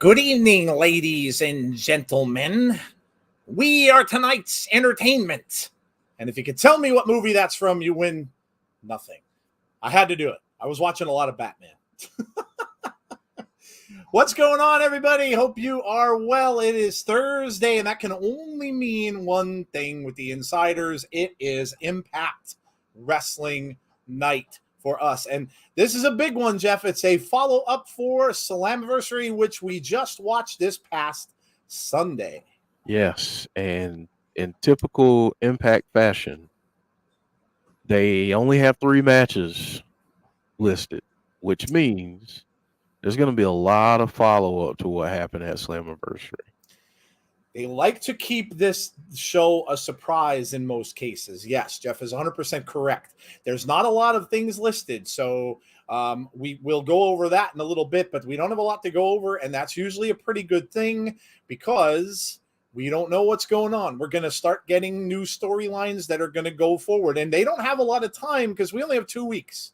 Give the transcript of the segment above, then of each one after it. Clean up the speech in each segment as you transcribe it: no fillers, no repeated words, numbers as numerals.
Good evening, ladies and gentlemen. We are tonight's entertainment. And if you could tell me what movie that's from, you win nothing. I had to do it. I was watching a lot of Batman. What's going on, everybody? Hope you are well. It is Thursday, and that can only mean one thing with the insiders. It is Impact Wrestling Night for us. And this is a big one, Jeff. It's a follow-up for Slammiversary, which we just watched this past Sunday. Yes, and in typical Impact fashion, they only have 3 matches listed, which means there's going to be a lot of follow-up to what happened at Slammiversary. They like to keep this show a surprise in most cases. Yes, Jeff is 100% correct. There's not a lot of things listed, so we will go over that in a little bit, but we don't have a lot to go over, and that's usually a pretty good thing because we don't know what's going on. We're going to start getting new storylines that are going to go forward, and they don't have a lot of time because we only have 2 weeks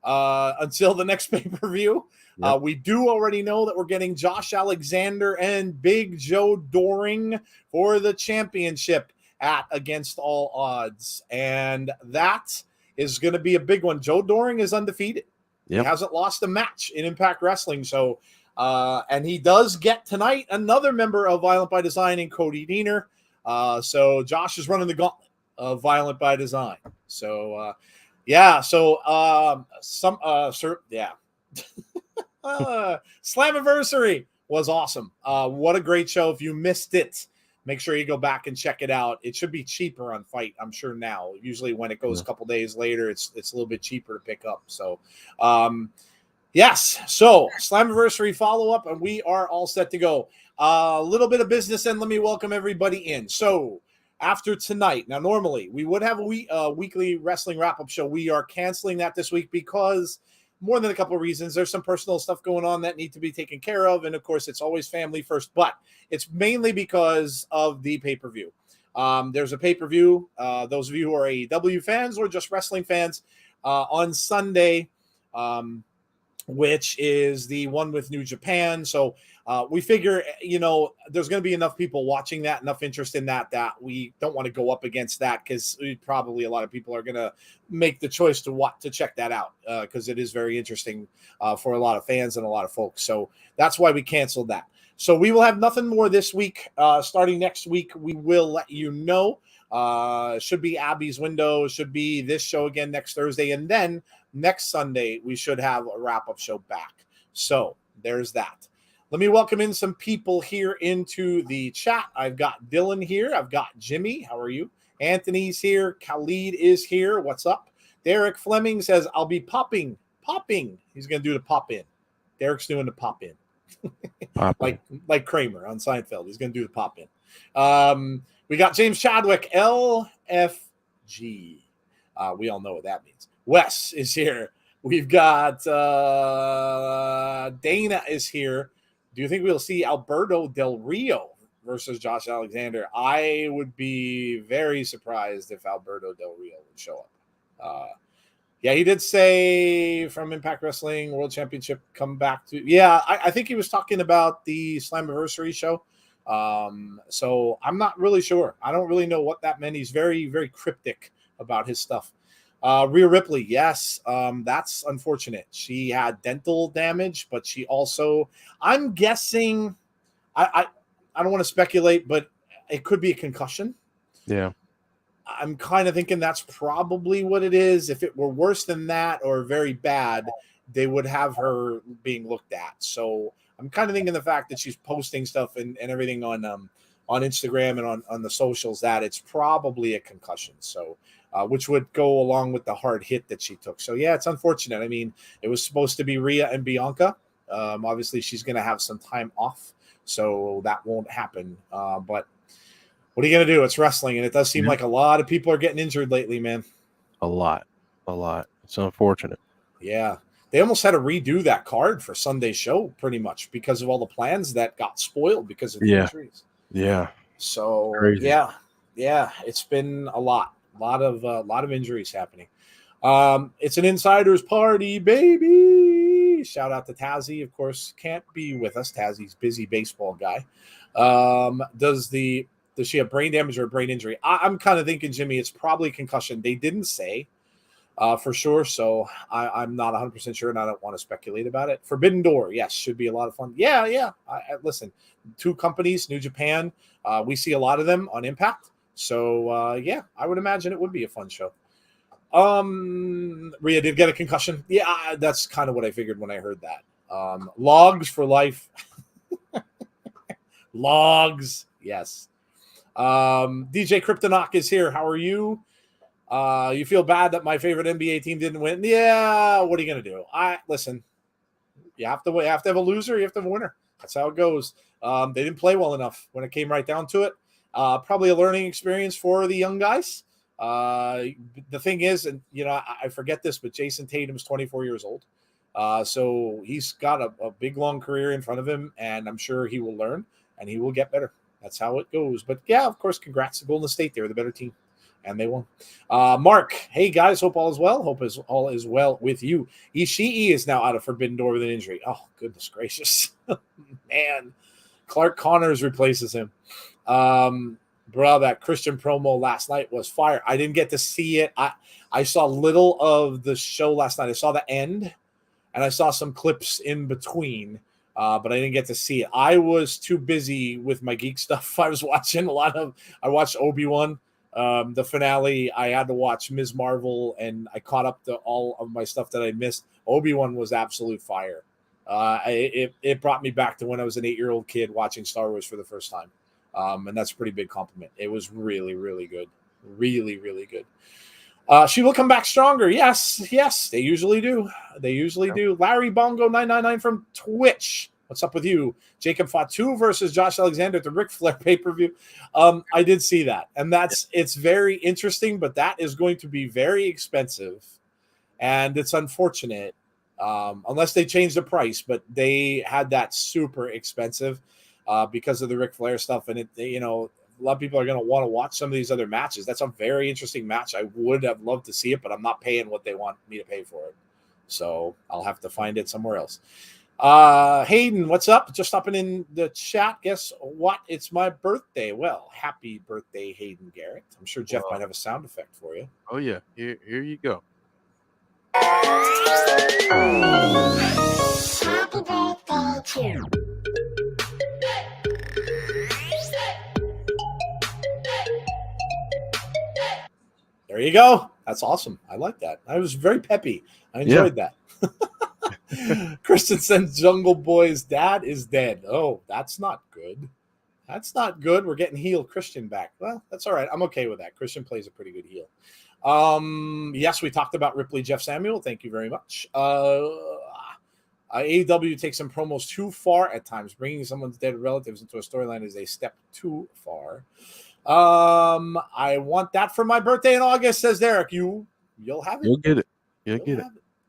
until the next pay-per-view. Yep. We do already know that we're getting Josh Alexander and Big Joe Doring for the championship at Against All Odds. And that is going to be a big one. Joe Doring is undefeated. Yep. He hasn't lost a match in Impact Wrestling. So, and he does get tonight another member of Violent by Design in Cody Deaner. So Josh is running the gauntlet of Violent by Design. So, yeah. So, yeah. Slammiversary was awesome. What a great show. If you missed it, make sure you go back and check it out. It should be cheaper on Fight, I'm sure now. Usually when it goes a couple days later, it's a little bit cheaper to pick up. So, yes. So, Slammiversary follow-up, and we are all set to go. A little bit of business, and let me welcome everybody in. So, after tonight, now normally we would have a weekly wrestling wrap-up show. We are canceling that this week because more than a couple of reasons. There's some personal stuff going on that need to be taken care of. And of course, it's always family first, but it's mainly because of the pay-per-view. There's a pay-per-view. Those of you who are AEW fans or just wrestling fans on Sunday, which is the one with New Japan. So we figure, there's going to be enough people watching that, enough interest in that we don't want to go up against that because probably a lot of people are going to make the choice to check that out because it is very interesting for a lot of fans and a lot of folks. So that's why we canceled that. So we will have nothing more this week. Starting next week, we will let you know. Should be Abby's window, should be this show again next Thursday. And then next Sunday, we should have a wrap-up show back. So there's that. Let me welcome in some people here into the chat. I've got Dylan here. I've got Jimmy. How are you? Anthony's here. Khalid is here. What's up? Derek Fleming says, I'll be popping. He's going to do the pop in. Derek's doing the pop in. like Kramer on Seinfeld. He's going to do the pop in. We got James Chadwick, LFG. We all know what that means. Wes is here. We've got Dana is here. Do you think we'll see Alberto Del Rio versus Josh Alexander? I would be very surprised if Alberto Del Rio would show up. Yeah, he did say from Impact Wrestling World Championship come back to. Yeah, I think he was talking about the Slammiversary show. So I'm not really sure. I don't really know what that meant. He's very, very cryptic about his stuff. Rhea Ripley, yes, that's unfortunate. She had dental damage, but she also, I'm guessing, I don't want to speculate, but it could be a concussion. Yeah. I'm kind of thinking that's probably what it is. If it were worse than that or very bad, they would have her being looked at. So I'm kind of thinking the fact that she's posting stuff and everything on Instagram and on the socials that it's probably a concussion. So, which would go along with the hard hit that she took. So yeah, it's unfortunate. I mean, it was supposed to be Rhea and Bianca. Obviously she's going to have some time off, so that won't happen. But what are you going to do? It's wrestling, and it does seem like a lot of people are getting injured lately, man. A lot. It's unfortunate. Yeah. They almost had to redo that card for Sunday's show pretty much because of all the plans that got spoiled because of the injuries. Yeah. So crazy. Yeah. It's been a lot of injuries happening. It's an insider's party, baby. Hey, shout out to Tazzy. Of course, can't be with us. Tazzy's busy baseball guy. Does she have brain damage or a brain injury? I'm kind of thinking, Jimmy, it's probably concussion. They didn't say for sure, so I'm not 100% sure, and I don't want to speculate about it. Forbidden Door, yes, should be a lot of fun. Yeah. Listen, 2 companies, New Japan, we see a lot of them on Impact. So, yeah, I would imagine it would be a fun show. Rhea did get a concussion. Yeah, that's kind of what I figured when I heard that. Logs for life. Logs, yes. DJ Kryptonok is here. How are you? You feel bad that my favorite NBA team didn't win? Yeah, what are you gonna do? Listen. You have to have a loser. You have to have a winner. That's how it goes. They didn't play well enough when it came right down to it. Probably a learning experience for the young guys. The thing is, and I forget this, but Jason Tatum's 24 years old. So he's got a big, long career in front of him, and I'm sure he will learn and he will get better. That's how it goes. But yeah, of course, congrats to Golden State. They were the better team, and they won. Mark, hey guys, hope all is well. Hope all is well with you. Ishii is now out of Forbidden Door with an injury. Oh, goodness gracious. Man, Clark Connors replaces him. Bro, that Christian promo last night was fire. I didn't get to see it. I saw little of the show last night. I saw the end, and I saw some clips in between, but I didn't get to see it. I was too busy with my geek stuff. I was watching I watched Obi-Wan, the finale. I had to watch Ms. Marvel, and I caught up to all of my stuff that I missed. Obi-Wan was absolute fire. It brought me back to when I was an 8-year-old kid watching Star Wars for the first time. And that's a pretty big compliment. It was really, really good. Really, really good. She will come back stronger. Yes, they usually do. Do. Larry Bongo 999 from Twitch. What's up with you? Jacob Fatu versus Josh Alexander at the Ric Flair pay-per-view. I did see that. And it's very interesting, but that is going to be very expensive. And it's unfortunate. Unless they change the price, but they had that super expensive. Because of the Ric Flair stuff, and a lot of people are going to want to watch some of these other matches. That's a very interesting match. I would have loved to see it, but I'm not paying what they want me to pay for it, so I'll have to find it somewhere else. Hayden, what's up? Just stopping in the chat. Guess what? It's my birthday. Well, happy birthday, Hayden Garrett. I'm sure Jeff might have a sound effect for you. Oh yeah, here you go. Happy birthday to you. There you go. That's awesome. I like that. I was very peppy. I enjoyed that. Kristen says Jungle Boy's dad is dead. Oh, that's not good. That's not good. We're getting heel Christian back. Well, that's all right. I'm okay with that. Christian plays a pretty good heel. Yes, we talked about Ripley, Jeff Samuel. Thank you very much. AEW takes some promos too far at times. Bringing someone's dead relatives into a storyline is a step too far. I want that for my birthday in August, says Derek. You'll have it. You'll get it.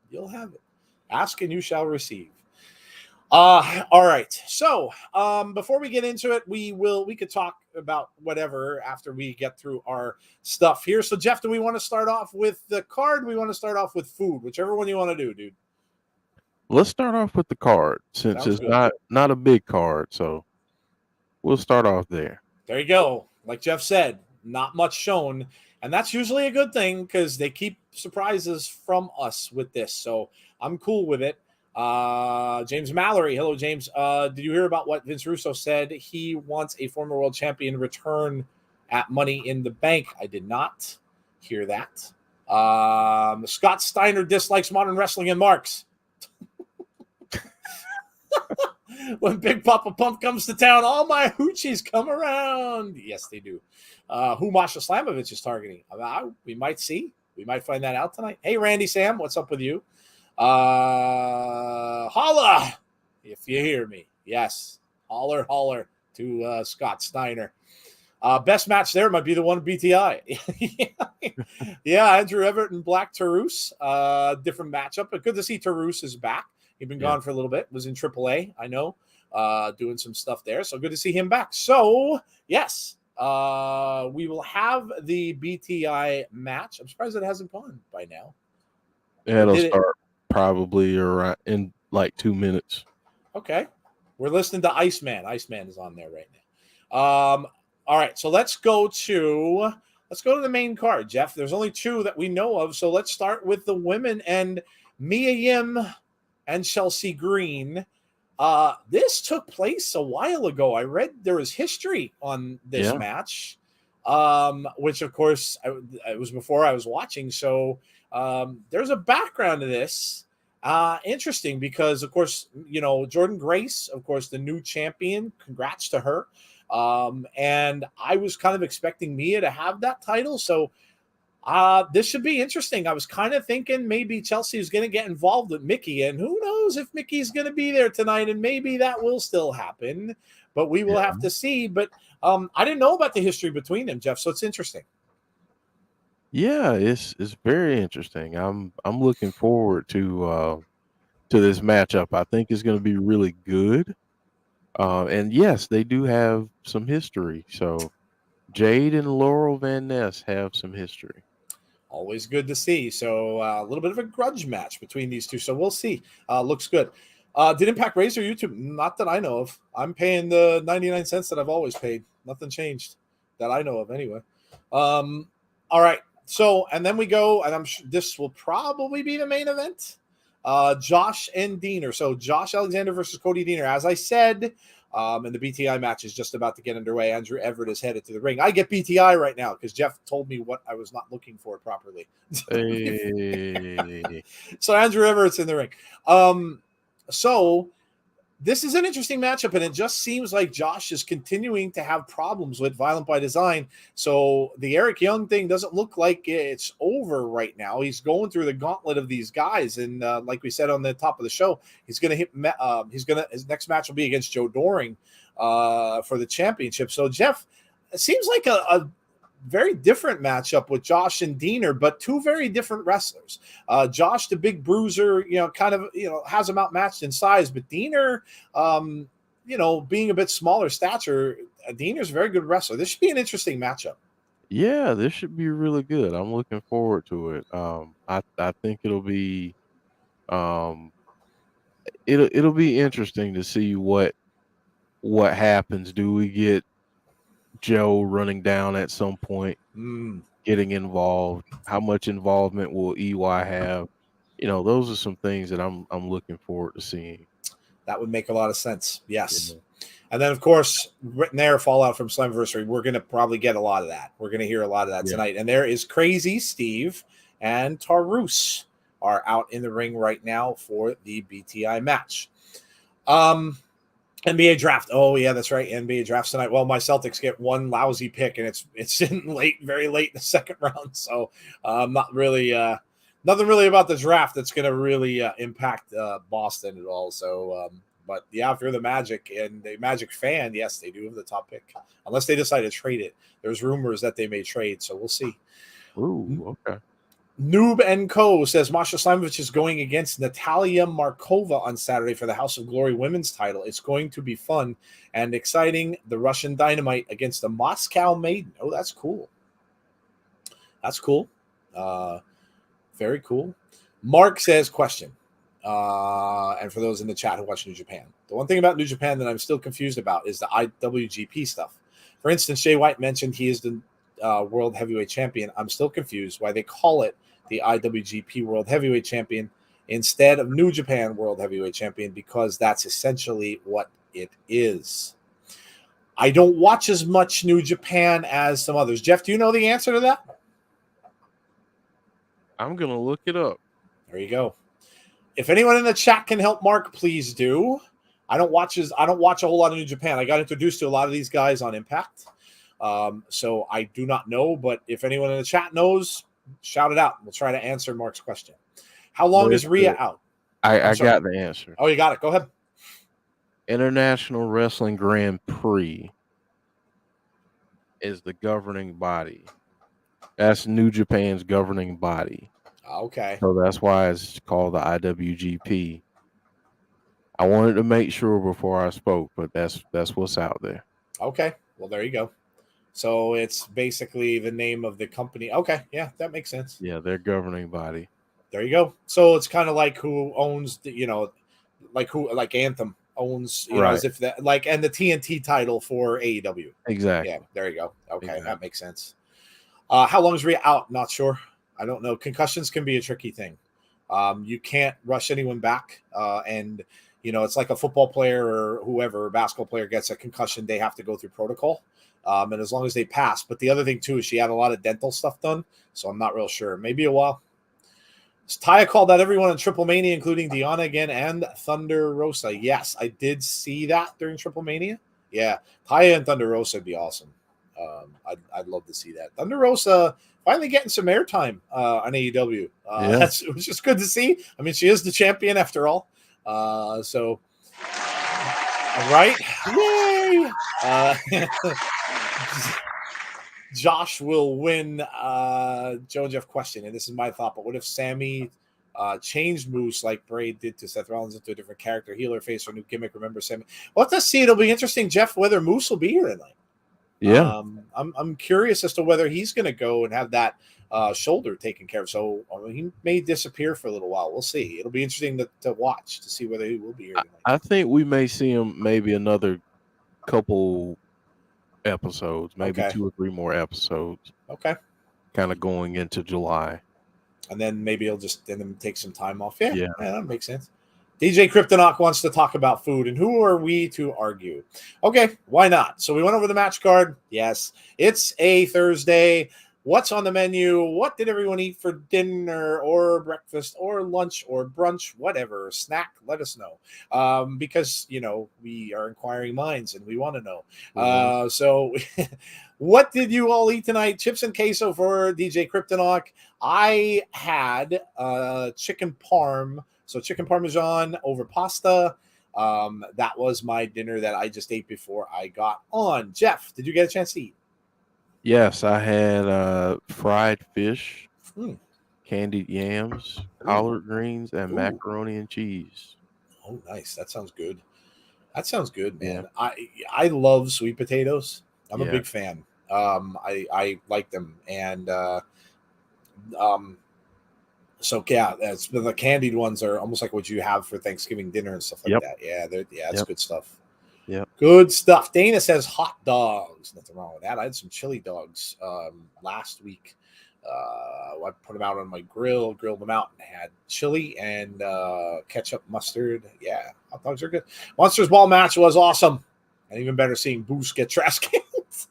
You'll have it. Ask and you shall receive. All right. So, before we get into it, we could talk about whatever after we get through our stuff here. So, Jeff, do we want to start off with the card? We want to start off with food, whichever one you want to do, dude. Let's start off with the card since it's not a big card. So we'll start off there. There you go. Like Jeff said, not much shown. And that's usually a good thing because they keep surprises from us with this. So I'm cool with it. James Mallory. Hello, James. Did you hear about what Vince Russo said? He wants a former world champion return at Money in the Bank. I did not hear that. Scott Steiner dislikes modern wrestling and marks. When Big Papa Pump comes to town, all my hoochies come around. Yes, they do. Who Masha Slamovich is targeting? We might see. We might find that out tonight. Hey, Randy Sam, what's up with you? Holla, if you hear me. Yes, holler to Scott Steiner. Best match there might be the one BTI. Yeah, Andrew Everett and Black Taurus. Different matchup, but good to see Taurus is back. He'd been gone for a little bit. Was in AAA, I know, doing some stuff there. So good to see him back. So, yes, we will have the BTI match. I'm surprised it hasn't gone by now. Yeah, it'll start probably around in like 2 minutes. Okay. We're listening to Iceman. Iceman is on there right now. All right, so let's go to the main card, Jeff. There's only 2 that we know of, so let's start with the women and Mia Yim and Chelsea Green. This took place a while ago. I read there was history on this match, which of course it was before I was watching. So there's a background to this. Interesting because, of course, Jordan Grace, of course, the new champion. Congrats to her. And I was kind of expecting Mia to have that title. So this should be interesting. I was kind of thinking maybe Chelsea is going to get involved with Mickey, and who knows if Mickey's going to be there tonight, and maybe that will still happen, but we will have to see. But I didn't know about the history between them, Jeff, so it's interesting. Yeah, it's very interesting. I'm looking forward to this matchup. I think it's going to be really good. And yes, they do have some history. So Jade and Laurel Van Ness have some history. Always good to see. So a little bit of a grudge match between these two. So we'll see. Looks good. Did Impact raise their YouTube? Not that I know of. I'm paying the 99 cents that I've always paid. Nothing changed that I know of anyway. All right. So, and then we go, and I'm sure this will probably be the main event. Josh and Diener. So Josh Alexander versus Cody Diener. As I said, and the BTI match is just about to get underway. Andrew Everett is headed to the ring. I get BTI right now because Jeff told me what I was not looking for properly. Hey. So Andrew Everett's in the ring. So this is an interesting matchup, and it just seems like Josh is continuing to have problems with Violent by Design. So the Eric Young thing doesn't look like it's over right now. He's going through the gauntlet of these guys, and like we said on the top of the show, he's going to hit. His next match will be against Joe Doring for the championship. So Jeff, it seems like a very different matchup with Josh and Diener, but 2 very different wrestlers. Josh, the big bruiser, has him outmatched in size, but Diener, being a bit smaller stature, Diener's a very good wrestler. This should be an interesting matchup. Yeah, this should be really good. I'm looking forward to it. I think it'll be it'll be interesting to see what happens. Do we get Joe running down at some point, getting involved? How much involvement will EY have? Those are some things that I'm looking forward to seeing. That would make a lot of sense. Yes. Yeah. And then, of course, written there, fallout from Slammiversary. We're going to probably get a lot of that. We're going to hear a lot of that tonight. And there is Crazy Steve and Taurus are out in the ring right now for the BTI match. NBA draft. Oh yeah, that's right. NBA drafts tonight. Well, my Celtics get one lousy pick, and it's in very late in the second round. So not really nothing really about the draft that's going to really impact Boston at all. So, but yeah, if you're the Magic and the Magic fan, yes, they do have the top pick, unless they decide to trade it. There's rumors that they may trade, so we'll see. Ooh, okay. Noob and Co. says Masha Slamovich is going against Natalia Markova on Saturday for the House of Glory women's title. It's going to be fun and exciting. The Russian Dynamite against the Moscow Maiden. Oh, that's cool. That's cool. Very cool. Mark says, question. And for those in the chat who watch New Japan, the one thing about New Japan that I'm still confused about is the IWGP stuff. For instance, Jay White mentioned he is the World Heavyweight Champion. I'm still confused why they call it the IWGP World Heavyweight Champion instead of New Japan World Heavyweight Champion, because that's essentially what it is. I don't watch as much New Japan as some others. Jeff, do you know the answer to that? I'm going to look it up. There you go. If anyone in the chat can help Mark, please do. I don't watch a whole lot of New Japan. I got introduced to a lot of these guys on Impact. So I do not know, but if anyone in the chat knows, shout it out. We'll try to answer Mark's question. How long is Rhea out? I got the answer. Oh, you got it. Go ahead. International Wrestling Grand Prix is the governing body. That's New Japan's governing body. Okay. So that's why it's called the IWGP. I wanted to make sure before I spoke, but that's what's out there. Okay. Well, there you go. So it's basically the name of the company. Okay. Yeah, that makes sense. Yeah, their governing body. There you go. So it's kind of like who owns the like Anthem owns, Right. as if that and the TNT title for AEW. Exactly. Yeah, there you go. Okay, Exactly. that makes sense. How long is Rhea out? Not sure. I don't know. Concussions can be a tricky thing. You can't rush anyone back, and it's like a football player or whoever, a basketball player gets a concussion, they have to go through protocol. And as long as they pass. But the other thing too is she had a lot of dental stuff done, so I'm not real sure. Maybe a while. Taya called out everyone in Triple Mania, including Deonna again and Thunder Rosa. Yes, I did see that during Triple Mania. Yeah, Taya and Thunder Rosa would be awesome. I'd love to see that. Thunder Rosa finally getting some airtime on AEW. It was just good to see. I mean, she is the champion after all. So, right? Yay! Josh will win. Joe and Jeff question, and this is my thought, but what if Sammy changed Moose like Bray did to Seth Rollins into a different character, healer, face, or new gimmick? Remember Sammy? Well, let's see. It'll be interesting, Jeff, whether Moose will be here tonight. Yeah. I'm curious as to whether he's going to go and have that shoulder taken care of. So he may disappear for a little while. We'll see. It'll be interesting to watch to see whether he will be here tonight. I think we may see him maybe another couple episodes, maybe 2 or 3 more episodes. Okay. Kind of going into July. And then maybe he'll just take some time off. Yeah, that makes sense. DJ Kryptonok wants to talk about food, and who are we to argue? Okay, why not? So we went over the match card. Yes, it's a Thursday. What's on the menu? What did everyone eat for dinner or breakfast or lunch or brunch, whatever, snack? Let us know. Because, we are inquiring minds and we want to know. So what did you all eat tonight? Chips and queso for DJ Kryptonok. I had chicken parm. So chicken parmesan over pasta. That was my dinner that I just ate before I got on. Jeff, did you get a chance to eat? Yes, I had fried fish, candied yams, collard greens, and macaroni and cheese. Oh, nice. That sounds good. That sounds good, man. Yeah. I love sweet potatoes. I'm a big fan. I like them. And so yeah, the candied ones are almost like what you have for Thanksgiving dinner and stuff like that. Yeah, that's good stuff. Yeah, good stuff. Dana says hot dogs. Nothing wrong with that. I had some chili dogs last week. I put them out on my grill, grilled them out, and had chili and ketchup, mustard. Yeah, hot dogs are good. Monsters Ball match was awesome, and even better seeing Boost get trash cans.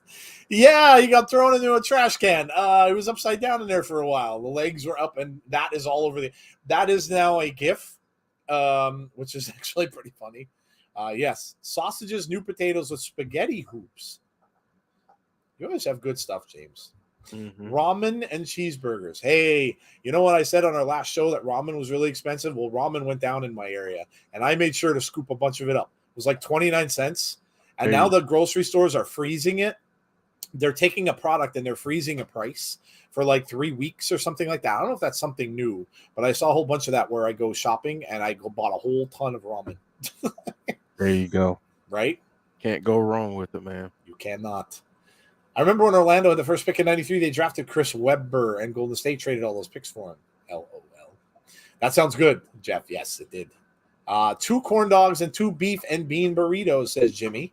Yeah, he got thrown into a trash can. He was upside down in there for a while. The legs were up, and that is all over that is now a GIF, which is actually pretty funny. Yes, sausages, new potatoes with spaghetti hoops. You always have good stuff, James. Mm-hmm. Ramen and cheeseburgers. Hey, you know what I said on our last show that ramen was really expensive? Well, ramen went down in my area, and I made sure to scoop a bunch of it up. It was like 29 cents, and now the grocery stores are freezing it. They're taking a product and they're freezing a price for like 3 weeks or something like that. I don't know if that's something new, but I saw a whole bunch of that where I go shopping and I bought a whole ton of ramen. There you go. Right? Can't go wrong with it, man. You cannot. I remember when Orlando had the first pick in 93, they drafted Chris Webber and Golden State traded all those picks for him. LOL. That sounds good, Jeff. Yes, it did. 2 corn dogs and 2 beef and bean burritos, says Jimmy.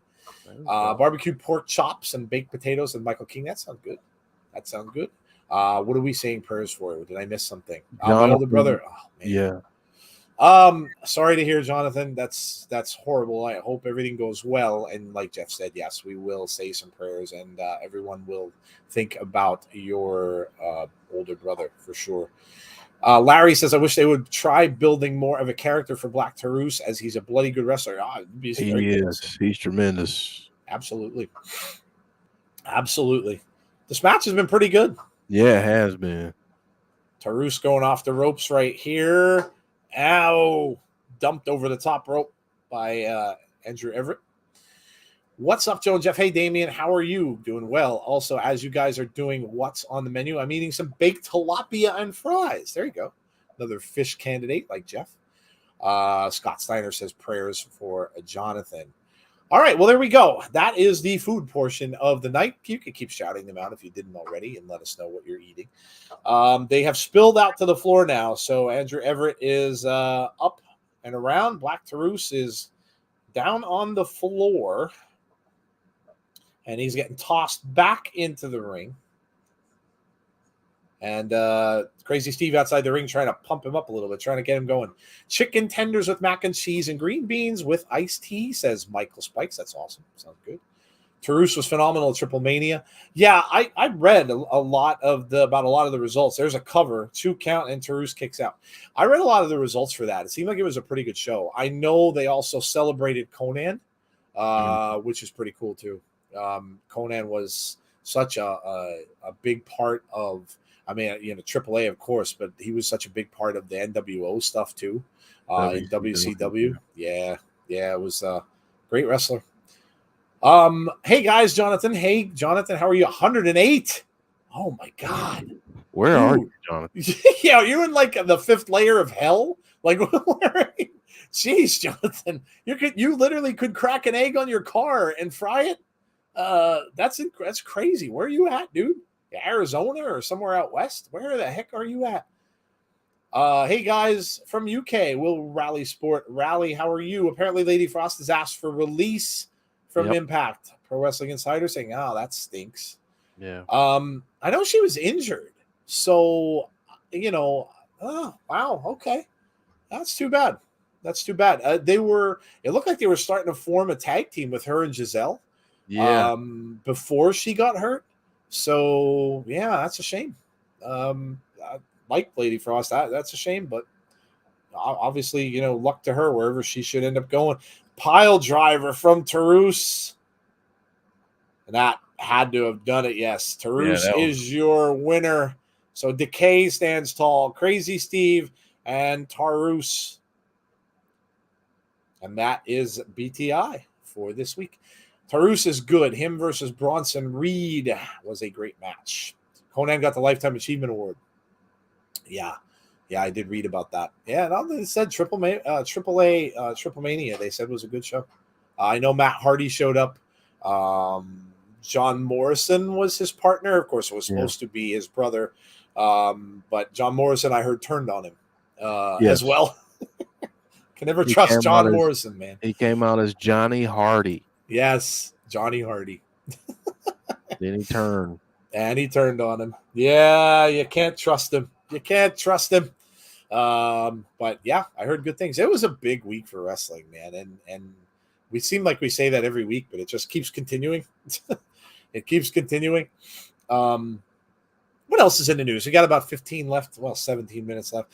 Barbecue pork chops and baked potatoes and Michael King. That sounds good. What are we saying prayers for? Did I miss something? My older brother. Oh, man. Yeah. Sorry to hear, Jonathan. That's horrible. I hope everything goes well. And like Jeff said, yes, we will say some prayers, and everyone will think about your older brother for sure. Larry says, I wish they would try building more of a character for Black Taurus, as he's a bloody good wrestler. He is. He's tremendous. Absolutely. This match has been pretty good. Yeah, it has been. Taurus going off the ropes right here. Ow. Dumped over the top rope by Andrew Everett. What's up, Joe and Jeff? Hey, Damien, how are you? Doing well. Also, as you guys are doing what's on the menu, I'm eating some baked tilapia and fries. There you go. Another fish candidate like Jeff. Scott Steiner says prayers for Jonathan. All right, well, there we go. That is the food portion of the night. You can keep shouting them out if you didn't already and let us know what you're eating. They have spilled out to the floor now, so Andrew Everett is up and around. Black Taurus is down on the floor, and he's getting tossed back into the ring. And Crazy Steve outside the ring trying to pump him up a little bit, trying to get him going. Chicken tenders with mac and cheese and green beans with iced tea, says Michael Spikes. That's awesome. Sounds good. Taurus was phenomenal at Triple Mania. Yeah, I read about a lot of the results. There's a cover, 2 count, and Taurus kicks out. I read a lot of the results for that. It seemed like it was a pretty good show. I know they also celebrated Conan, which is pretty cool too. Conan was such a big part of, I mean, AAA, of course, but he was such a big part of the NWO stuff too, in WCW. Yeah, it was a great wrestler. Hey guys, Jonathan. Hey, Jonathan, how are you? 108. Oh my God. Where are you, Jonathan? Yeah, you're in like the 5th layer of hell. Like, jeez, Jonathan, you literally could crack an egg on your car and fry it. That's crazy. Where are you at, dude? Arizona or somewhere out west? Where the heck are you at? Hey guys from UK, Will Rally Sport. Rally, how are you? Apparently Lady Frost has asked for release from Impact. Pro Wrestling Insider saying, that stinks. Yeah. I know she was injured. So, oh, wow, okay. That's too bad. It looked like they were starting to form a tag team with her and Giselle. Yeah. Before she got hurt. So, yeah, that's a shame. I like Lady Frost. That's a shame, but obviously, luck to her wherever she should end up going. Pile driver from Taurus. And that had to have done it, yes. Taurus is your winner. So Decay stands tall. Crazy Steve and Taurus. And that is BTI for this week. Taurus is good. Him versus Bronson Reed was a great match. Conan got the Lifetime Achievement Award. Yeah, I did read about that. Yeah, they said Triple Mania, they said was a good show. I know Matt Hardy showed up. John Morrison was his partner. Of course, it was supposed to be his brother. But John Morrison, I heard, turned on him as well. Can never trust John Morrison, man. He came out as Johnny Hardy. Yes, Johnny Hardy. Then he turned. And he turned on him. Yeah, you can't trust him. But yeah, I heard good things. It was a big week for wrestling, man. And we seem like we say that every week, but it just keeps continuing. It keeps continuing. What else is in the news? We got about 15 left. Well, 17 minutes left.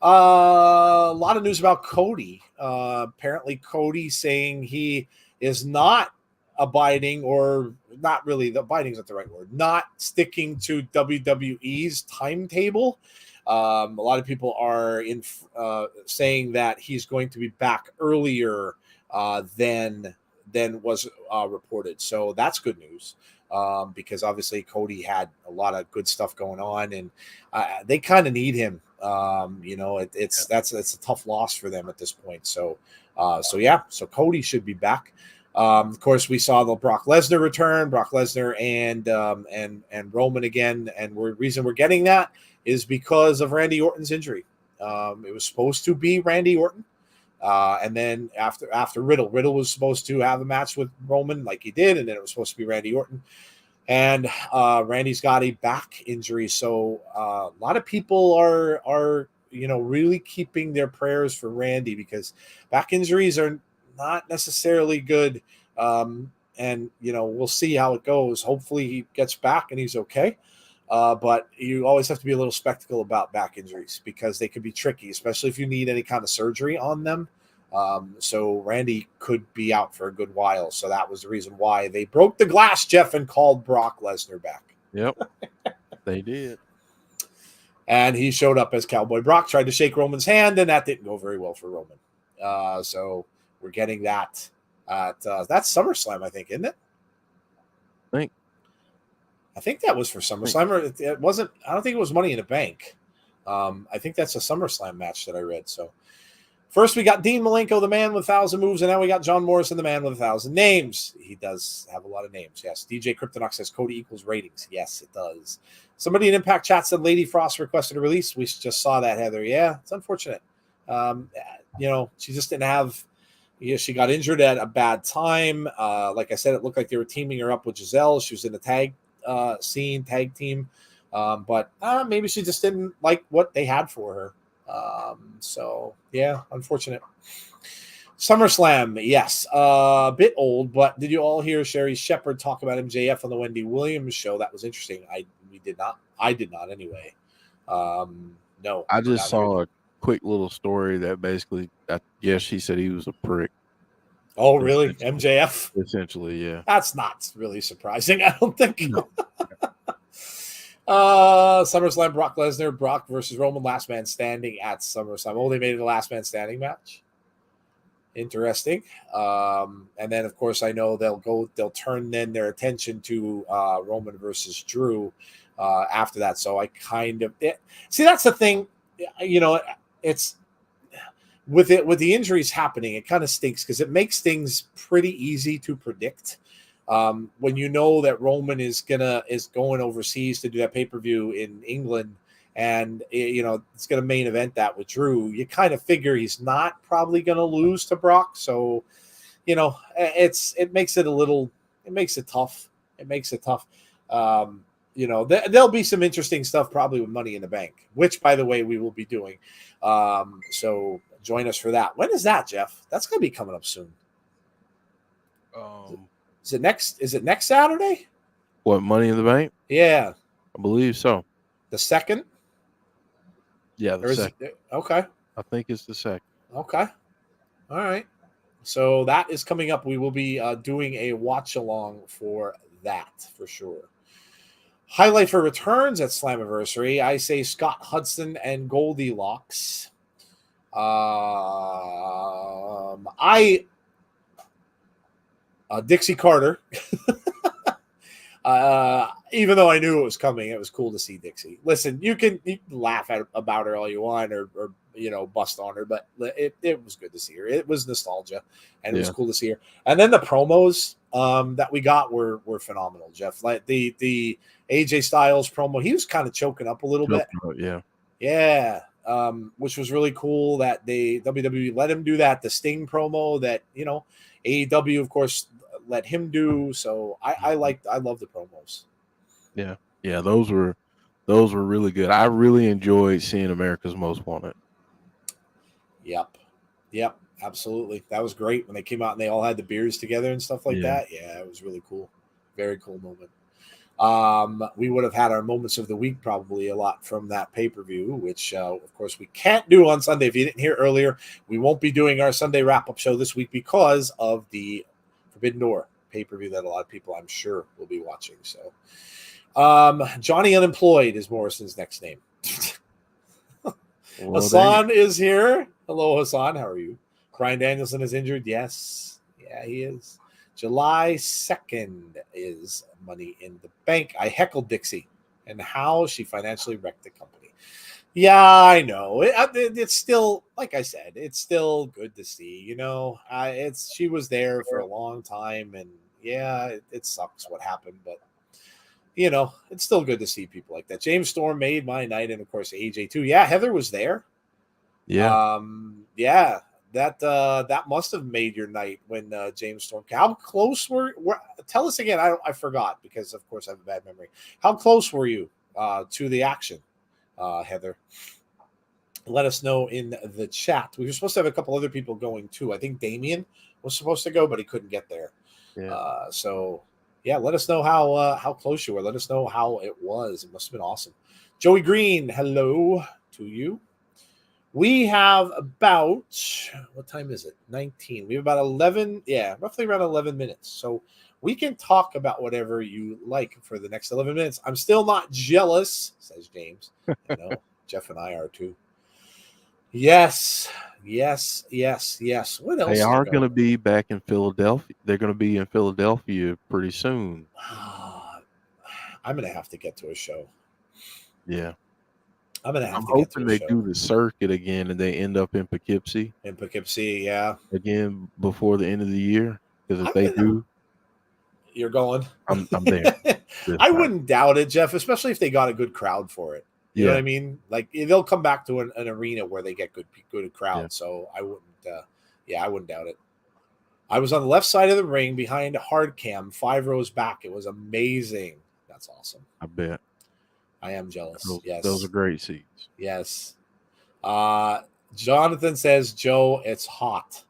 A lot of news about Cody. Apparently Cody saying he is not abiding, or not really, the abiding is not the right word, not sticking to WWE's timetable. A lot of people are saying that he's going to be back earlier than was reported. So that's good news, because obviously Cody had a lot of good stuff going on, and they kind of need him. That's a tough loss for them at this point. So Cody should be back. Of course, we saw the Brock Lesnar return, Brock Lesnar and Roman again, and the reason we're getting that is because of Randy Orton's injury. It was supposed to be Randy Orton, and then after Riddle was supposed to have a match with Roman like he did, and then it was supposed to be Randy Orton, and Randy's got a back injury, so a lot of people are really keeping their prayers for Randy, because back injuries are not necessarily good. And we'll see how it goes. Hopefully he gets back and he's okay. But you always have to be a little skeptical about back injuries, because they could be tricky, especially if you need any kind of surgery on them. So Randy could be out for a good while. So that was the reason why they broke the glass, Jeff, and called Brock Lesnar back. Yep, they did. And he showed up as Cowboy Brock, tried to shake Roman's hand, and that didn't go very well for Roman. So we're getting that at that's SummerSlam, I think, isn't it? I think that was for SummerSlam. Or it wasn't. I don't think it was Money in the Bank. I think that's a SummerSlam match that I read. So first we got Dean Malenko, the man with 1,000 moves, and now we got John Morrison, the man with 1,000 names. He does have a lot of names. Yes. DJ Kryptonox says Cody equals ratings. Yes, it does. Somebody in Impact Chat said Lady Frost requested a release. We just saw that, Heather. Yeah, it's unfortunate. She just didn't have. She got injured at a bad time. Like I said, it looked like they were teaming her up with Giselle. She was in the tag team, but maybe she just didn't like what they had for her. So yeah, unfortunate. SummerSlam, yes, a bit old, but did you all hear Sherry Shepherd talk about MJF on the Wendy Williams show? That was interesting. We did not. I did not anyway. No, I did just not hear saw that. a quick little story that basically, I guess she said he was a prick. Oh, really? Essentially, MJF? essentially, yeah. That's not really surprising, I don't think. No. SummerSlam, Brock Lesnar, Brock versus Roman, last man standing at SummerSlam. Oh, they made it a last man standing match. Interesting. And then, of course, I know they'll turn then their attention to Roman versus Drew after that. So I see, that's the thing. It's with the injuries happening, it kind of stinks because it makes things pretty easy to predict. When you know that Roman is going overseas to do that pay-per-view in England, and it's going to main event that with Drew, you kind of figure he's not probably going to lose to Brock. So, it makes it tough. It makes it tough. There'll be some interesting stuff probably with Money in the Bank, which, by the way, we will be doing. So join us for that. When is that, Jeff? That's going to be coming up soon. Is it next Saturday? What, Money in the Bank? Yeah, I believe so. the second. Yeah, the second. Okay. I think it's the second. Okay. All right. So that is coming up. We will be doing a watch along for that for sure. Highlight for returns at Slammiversary. I say Scott Hudson and Goldilocks. Dixie Carter. Even though I knew it was coming, it was cool to see Dixie. Listen, you can laugh about her all you want, or bust on her, but it was good to see her. It was nostalgia, and it was cool to see her. And then the promos that we got were phenomenal, Jeff. Like the AJ Styles promo, he was kind of choking up a little bit. Yeah. Which was really cool that WWE let him do that. The Sting promo that AEW, of course, let him do. So I love the promos. Yeah, those were really good. I really enjoyed seeing America's Most Wanted. Yep, absolutely. That was great when they came out and they all had the beers together and stuff like that. Yeah, it was really cool. Very cool moment. We would have had our moments of the week probably a lot from that pay-per-view, which of course we can't do on Sunday. If you didn't hear earlier, we won't be doing our Sunday wrap-up show this week because of the Forbidden Door pay-per-view that a lot of people, I'm sure, will be watching. So Johnny Unemployed is Morrison's next name. Hassan is here. Hello, Hassan. How are you? Brian Danielson is injured. Yes. Yeah, he is. July 2nd is Money in the Bank. I heckled Dixie and how she financially wrecked the company. Yeah, I know. It's still, like I said, it's still good to see. She was there for a long time, and yeah, it sucks what happened, but it's still good to see people like that. James Storm made my night, and of course AJ too. Yeah, Heather was there. Yeah. Yeah. That must have made your night when James Storm. How close were? Tell us again. I forgot because of course I have a bad memory. How close were you to the action, Heather? Let us know in the chat. We were supposed to have a couple other people going too. I think Damien was supposed to go, but he couldn't get there. Yeah. So yeah, let us know how close you were. Let us know how it was. It must have been awesome. Joey Green, hello to you. We have about, what time is it? 19. We have about 11, roughly around 11 minutes. So we can talk about whatever you like for the next 11 minutes. I'm still not jealous, says James. I know, Jeff and I are too. Yes. What else? They are going to be back in Philadelphia. They're going to be in Philadelphia pretty soon. I'm going to have to get to a show. Yeah. I'm hoping they do the circuit again and they end up in Poughkeepsie. Yeah. Again before the end of the year. Because if they do, you're going. I'm there. I wouldn't doubt it, Jeff, especially if they got a good crowd for it. You know what I mean? Like they'll come back to an arena where they get good crowds. Yeah. So I wouldn't, I wouldn't doubt it. I was on the left side of the ring behind a hard cam, 5 rows back. It was amazing. That's awesome. I bet. I am jealous. Those are great seats. Yes. Jonathan says, Joe, it's hot.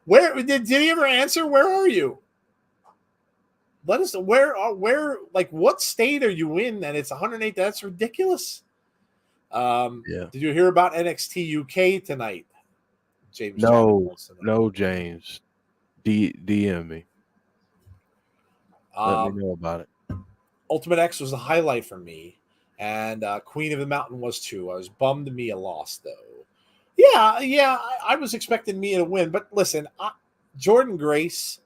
Where did he ever answer? Where are you? Let us know where like what state are you in? And it's 108. That's ridiculous. Did you hear about NXT UK tonight? James. No, James. DM me. Let me know about it. Ultimate X was a highlight for me, and Queen of the Mountain was too. I was bummed Mia lost though. Yeah, I was expecting Mia to win, but listen, Jordan Grace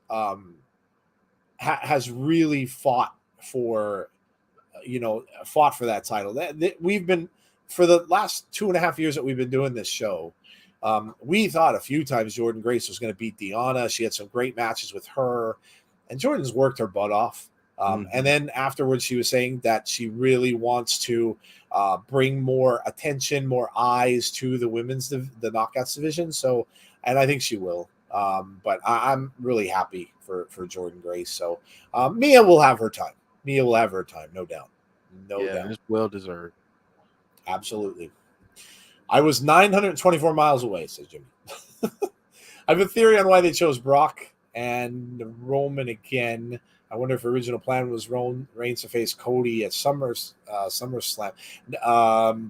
has really fought for that title. We've been for the last 2.5 years that we've been doing this show. We thought a few times Jordan Grace was going to beat Deonna. She had some great matches with her, and Jordan's worked her butt off. And then afterwards, she was saying that she really wants to bring more attention, more eyes to the women's the knockouts division. So, and I think she will. But I'm really happy for Jordan Grace. So Mia will have her time. No doubt. No doubt. It's well deserved. Absolutely. I was 924 miles away, says Jimmy. I have a theory on why they chose Brock and Roman again. I wonder if the original plan was Reigns to face Cody at SummerSlam.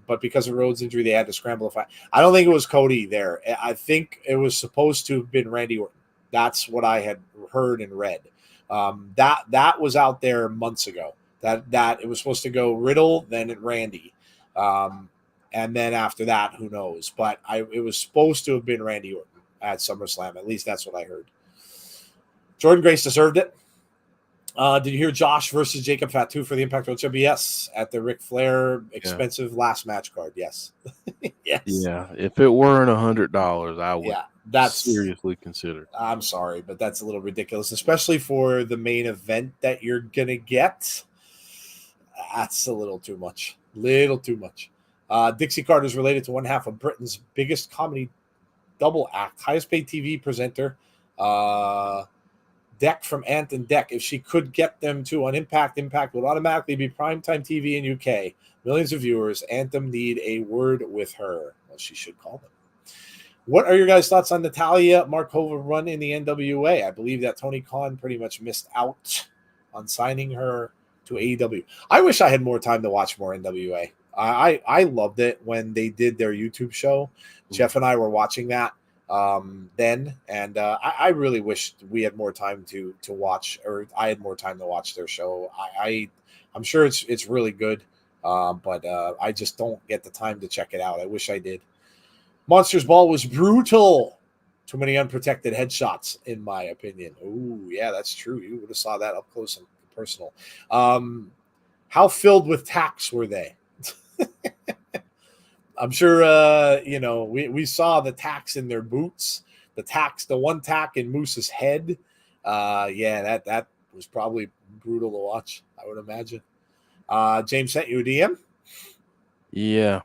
But because of Rhodes' injury, they had to scramble to fight. I don't think it was Cody there. I think it was supposed to have been Randy Orton. That's what I had heard and read. That was out there months ago. That it was supposed to go Riddle, then Randy. And then after that, who knows? But it was supposed to have been Randy Orton at SummerSlam. At least that's what I heard. Jordan Grace deserved it. Did you hear Josh versus Jacob Fatu for the Impact World Championship? Yes. At the Ric Flair expensive last match card. Yes. Yes. Yeah. If it weren't $100, I would seriously consider. I'm sorry, but that's a little ridiculous, especially for the main event that you're going to get. That's a little too much. Dixie Carter is related to one half of Britain's biggest comedy double act, highest paid TV presenter, Deck from Ant and Deck. If she could get them to on Impact would automatically be primetime TV in UK. Millions of viewers. Anthem need a word with her. Well, she should call them. What are your guys' thoughts on Natalia Markova run in the NWA? I believe that Tony Khan pretty much missed out on signing her to AEW. I wish I had more time to watch more NWA. I loved it when they did their YouTube show. Jeff and I were watching that then, and I really wished we had more time to watch, or I had more time to watch their show. I'm sure it's really good, but I just don't get the time to check it out. I wish I did. Monsters Ball was brutal. Too many unprotected headshots, in my opinion. Oh, yeah, that's true. You would have saw that up close and personal. How filled with tacks were they? I'm sure, we saw the tacks in their boots, the one tack in Moose's head. That was probably brutal to watch, I would imagine. James sent you a DM? Yeah.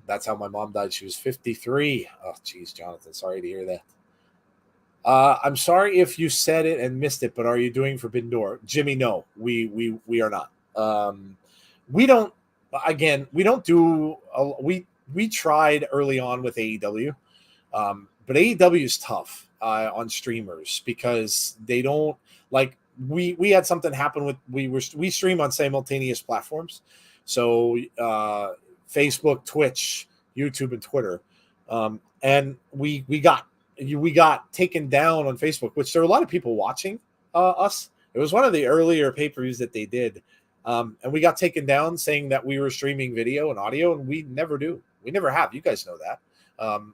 That's how my mom died. She was 53. Oh, geez, Jonathan. Sorry to hear that. I'm sorry if you said it and missed it, but are you doing Forbidden Door? Jimmy, no, we are not. We don't do, we tried early on with AEW, but AEW is tough on streamers because they don't like, we had something happen with, we stream on simultaneous platforms. So, Facebook, Twitch, YouTube, and Twitter. And we got taken down on Facebook, which there were a lot of people watching us. It was one of the earlier pay-per-views that they did. And we got taken down saying that we were streaming video and audio, and we never do. We never have. You guys know that.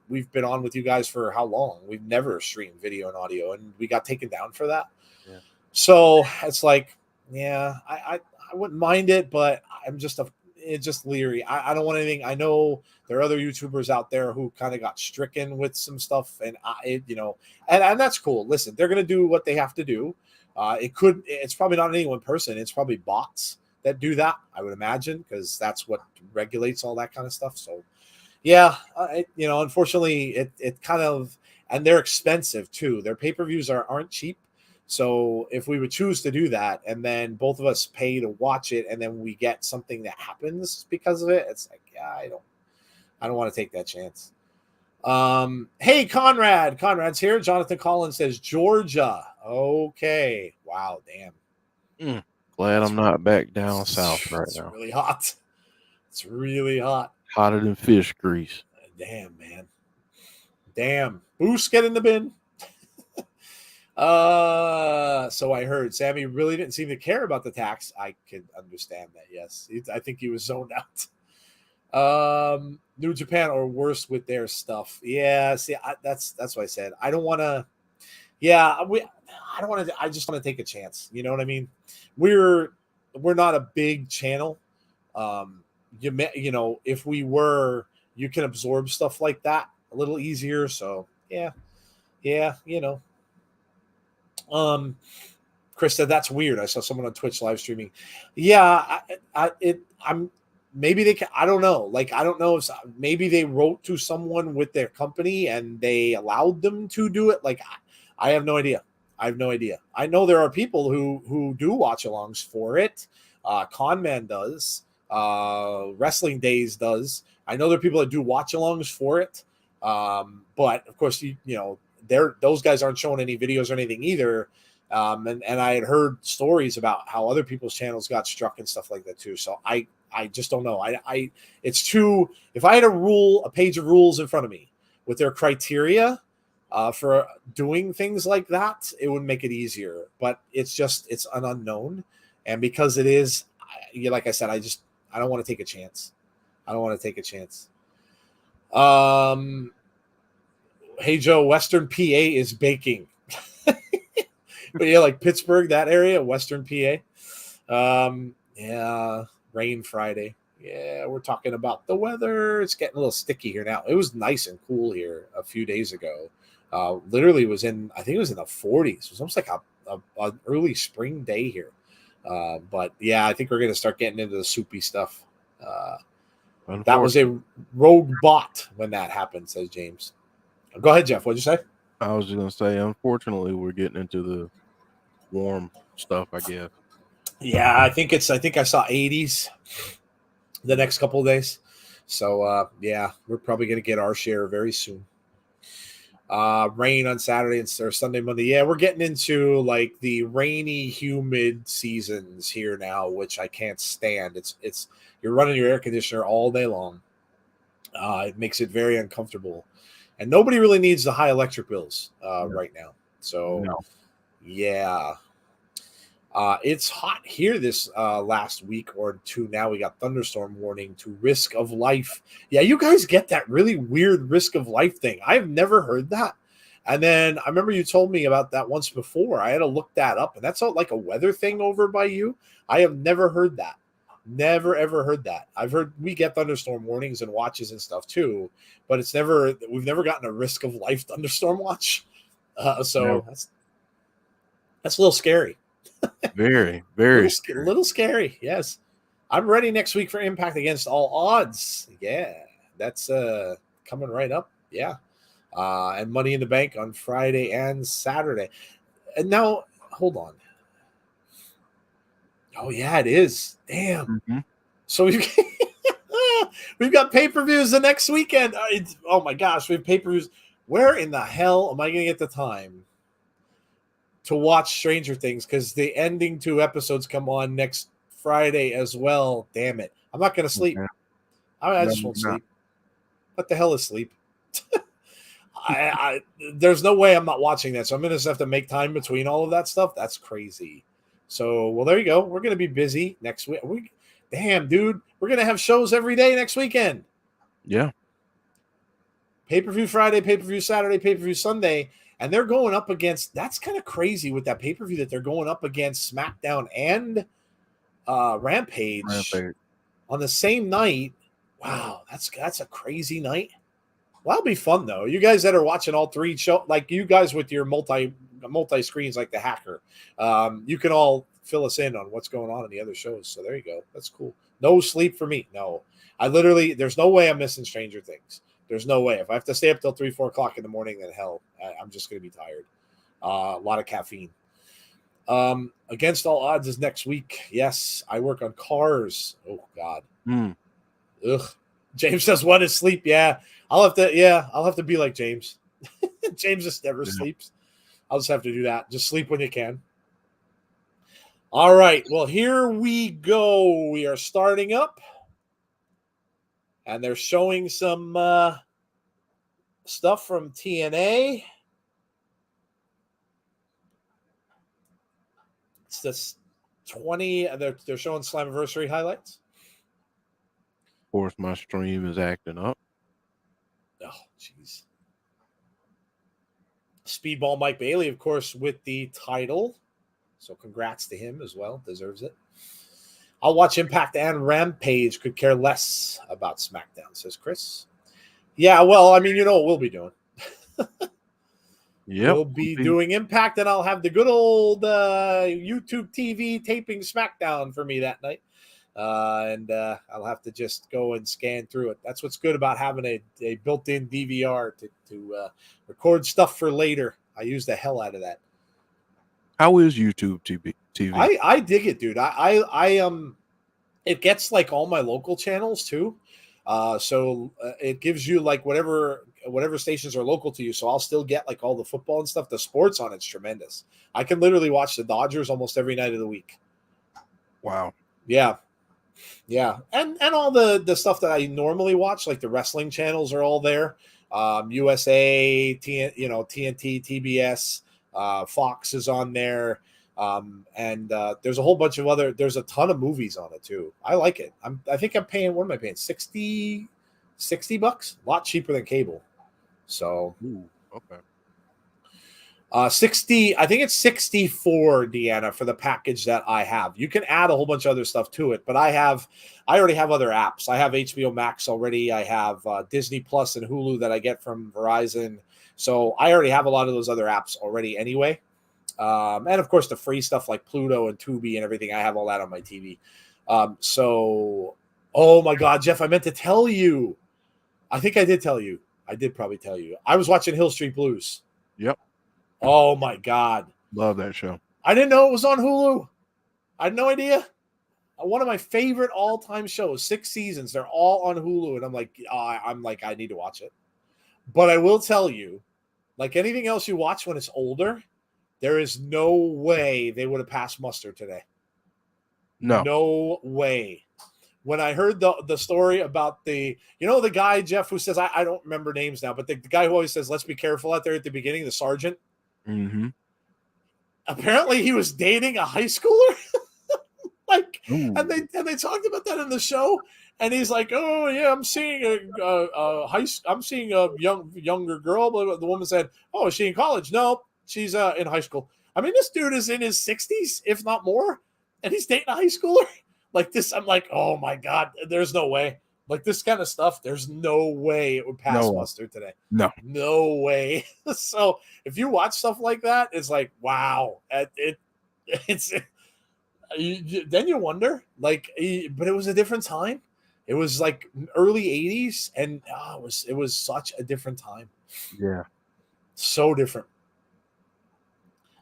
We've been on with you guys for how long? We've never streamed video and audio, and we got taken down for that. Yeah. So it's like, yeah, I wouldn't mind it, but I'm just it's just leery. I don't want anything. I know there are other YouTubers out there who kind of got stricken with some stuff, and and that's cool. Listen, they're gonna do what they have to do. It's probably not any one person. It's probably bots that do that, I would imagine, because that's what regulates all that kind of stuff. So, yeah, unfortunately, it kind of, and they're expensive too. Their pay-per-views aren't cheap. So if we would choose to do that, and then both of us pay to watch it, and then we get something that happens because of it, it's like, yeah, I don't want to take that chance. Hey, Conrad's here. Jonathan Collins says Georgia. Okay, wow, damn. Glad I'm not back down south right now. It's really hot. It's really hot. Hotter than fish grease. Damn, man. Damn. Boost, get in the bin. So I heard Sammy really didn't seem to care about the tax. I could understand that. Yes, I think he was zoned out. New Japan or worse with their stuff. Yeah, see, that's what I said. I don't want to. Yeah, I don't want to. I just want to take a chance. You know what I mean? We're not a big channel. If we were, you can absorb stuff like that a little easier. So yeah. Chris said that's weird. I saw someone on Twitch live streaming. Yeah, I'm maybe they can. I don't know. Like, I don't know if maybe they wrote to someone with their company and they allowed them to do it. Like, I have no idea. I know there are people who do watch alongs for it. Conman does. Wrestling Days does. I know there are people that do watch alongs for it. But of course, those guys aren't showing any videos or anything either. And I had heard stories about how other people's channels got struck and stuff like that too. So I just don't know. It's too, if I had a page of rules in front of me with their criteria for doing things like that, it would make it easier, but it's an unknown. And because it is, like I said, I don't want to take a chance. Hey Joe, Western PA is baking. But yeah, like Pittsburgh, that area, Western PA. Yeah, rain Friday. Yeah, we're talking about the weather. It's getting a little sticky here now. It was nice and cool here a few days ago. Literally I think it was in the 40s. It was almost like an early spring day here. But yeah, I think we're going to start getting into the soupy stuff. That was a rogue bot when that happened, says James. Go ahead, Jeff. What'd you say? I was just going to say, unfortunately, we're getting into the warm stuff, I guess. Yeah, I think I saw 80s the next couple of days. So, yeah, we're probably going to get our share very soon. Rain on Saturday or Sunday, Monday. Yeah, we're getting into like the rainy, humid seasons here now, which I can't stand. It's you're running your air conditioner all day long. It makes it very uncomfortable, and nobody really needs the high electric bills right now. So, yeah. It's hot here this last week or two now. We got thunderstorm warning to risk of life. Yeah, you guys get that really weird risk of life thing. I've never heard that. And then I remember you told me about that once before. I had to look that up. And that's like a weather thing over by you. I have never heard that. Never, ever heard that. I've heard we get thunderstorm warnings and watches and stuff too. But we've never gotten a risk of life thunderstorm watch. That's a little scary. Very, very a little scary. Yes, I'm ready next week for Impact Against All Odds. Yeah, that's coming right up. Yeah, and Money in the Bank on Friday and Saturday. And now, hold on. Oh yeah, it is. Damn. Mm-hmm. So we've got pay-per-views the next weekend. Oh my gosh, we have pay-per-views. Where in the hell am I going to get the time to watch Stranger Things, because the ending 2 episodes come on next Friday as well? Damn it. I'm not going to sleep. I just won't sleep. What the hell is sleep? There's no way I'm not watching that. So I'm going to have to make time between all of that stuff. That's crazy. So, well, there you go. We're going to be busy next week. Damn, dude. We're going to have shows every day next weekend. Yeah. Pay-per-view Friday, pay-per-view Saturday, pay-per-view Sunday. And they're going up against, that's kind of crazy with that pay-per-view that they're going up against SmackDown and Rampage. on the same night. Wow, that's a crazy night. Well, that'll be fun though. You guys that are watching all three show, like you guys with your multi screens, like the hacker, you can all fill us in on what's going on in the other shows. So there you go. That's cool. No sleep for me. No, I literally. There's no way I'm missing Stranger Things. There's no way. If I have to stay up till 3, 4 o'clock in the morning, then hell, I'm just gonna be tired. A lot of caffeine. Against All Odds is next week. Yes, I work on cars. Oh God. Ugh. James says, "What is sleep?" Yeah, I'll have to be like James. James just never sleeps. I'll just have to do that. Just sleep when you can. All right. Well, here we go. We are starting up, and they're showing some stuff from TNA. It's this 20. They're showing Slammiversary highlights. Of course, my stream is acting up. Oh, jeez. Speedball Mike Bailey, of course, with the title. So congrats to him as well. Deserves it. I'll watch Impact and Rampage. Could care less about SmackDown, says Chris. Yeah, well, I mean, you know what we'll be doing. Yeah, we'll be doing Impact, and I'll have the good old YouTube TV taping SmackDown for me that night. And I'll have to just go and scan through it. That's what's good about having a built-in DVR to record stuff for later. I use the hell out of that. How is YouTube TV? I dig it, dude. It gets like all my local channels too. So it gives you like whatever stations are local to you. So I'll still get like all the football and stuff. The sports on it's tremendous. I can literally watch the Dodgers almost every night of the week. Wow. Yeah. Yeah. And all the stuff that I normally watch, like the wrestling channels are all there. USA, TNT, TBS, Fox is on there. And there's a whole bunch of there's a ton of movies on it too. I like it. I think I'm paying, what am I paying? $60? A lot cheaper than cable. So, ooh, okay. 60, I think it's 64, Deanna, for the package that I have. You can add a whole bunch of other stuff to it, but I already have other apps. I have HBO Max already. I have Disney Plus and Hulu that I get from Verizon. So I already have a lot of those other apps already anyway. And of course the free stuff like Pluto and Tubi and everything. I have all that on my TV. So, oh my God, Jeff, I meant to tell you. I think I did tell you. I did probably tell you. I was watching Hill Street Blues. Yep. Oh my God. Love that show. I didn't know it was on Hulu. I had no idea. One of my favorite all-time shows, 6 seasons. They're all on Hulu. And I'm like, I need to watch it. But I will tell you, like anything else you watch when it's older, there is no way they would have passed muster today. No way. When I heard the story about the guy, Jeff, who says, I don't remember names now, but the guy who always says, let's be careful out there at the beginning, the sergeant. Mm-hmm. Apparently he was dating a high schooler. Ooh. and they talked about that in the show. And he's like, oh yeah, I'm seeing a younger girl. But the woman said, oh, is she in college? No, she's in high school. I mean, this dude is in his 60s, if not more, and he's dating a high schooler. Like this, I'm like, oh my God, there's no way. Like this kind of stuff, there's no way it would pass muster today. No way. So if you watch stuff like that, it's like, wow, it's then you wonder, like, but it was a different time. It was like early 80s, and it was such a different time. Yeah. So different.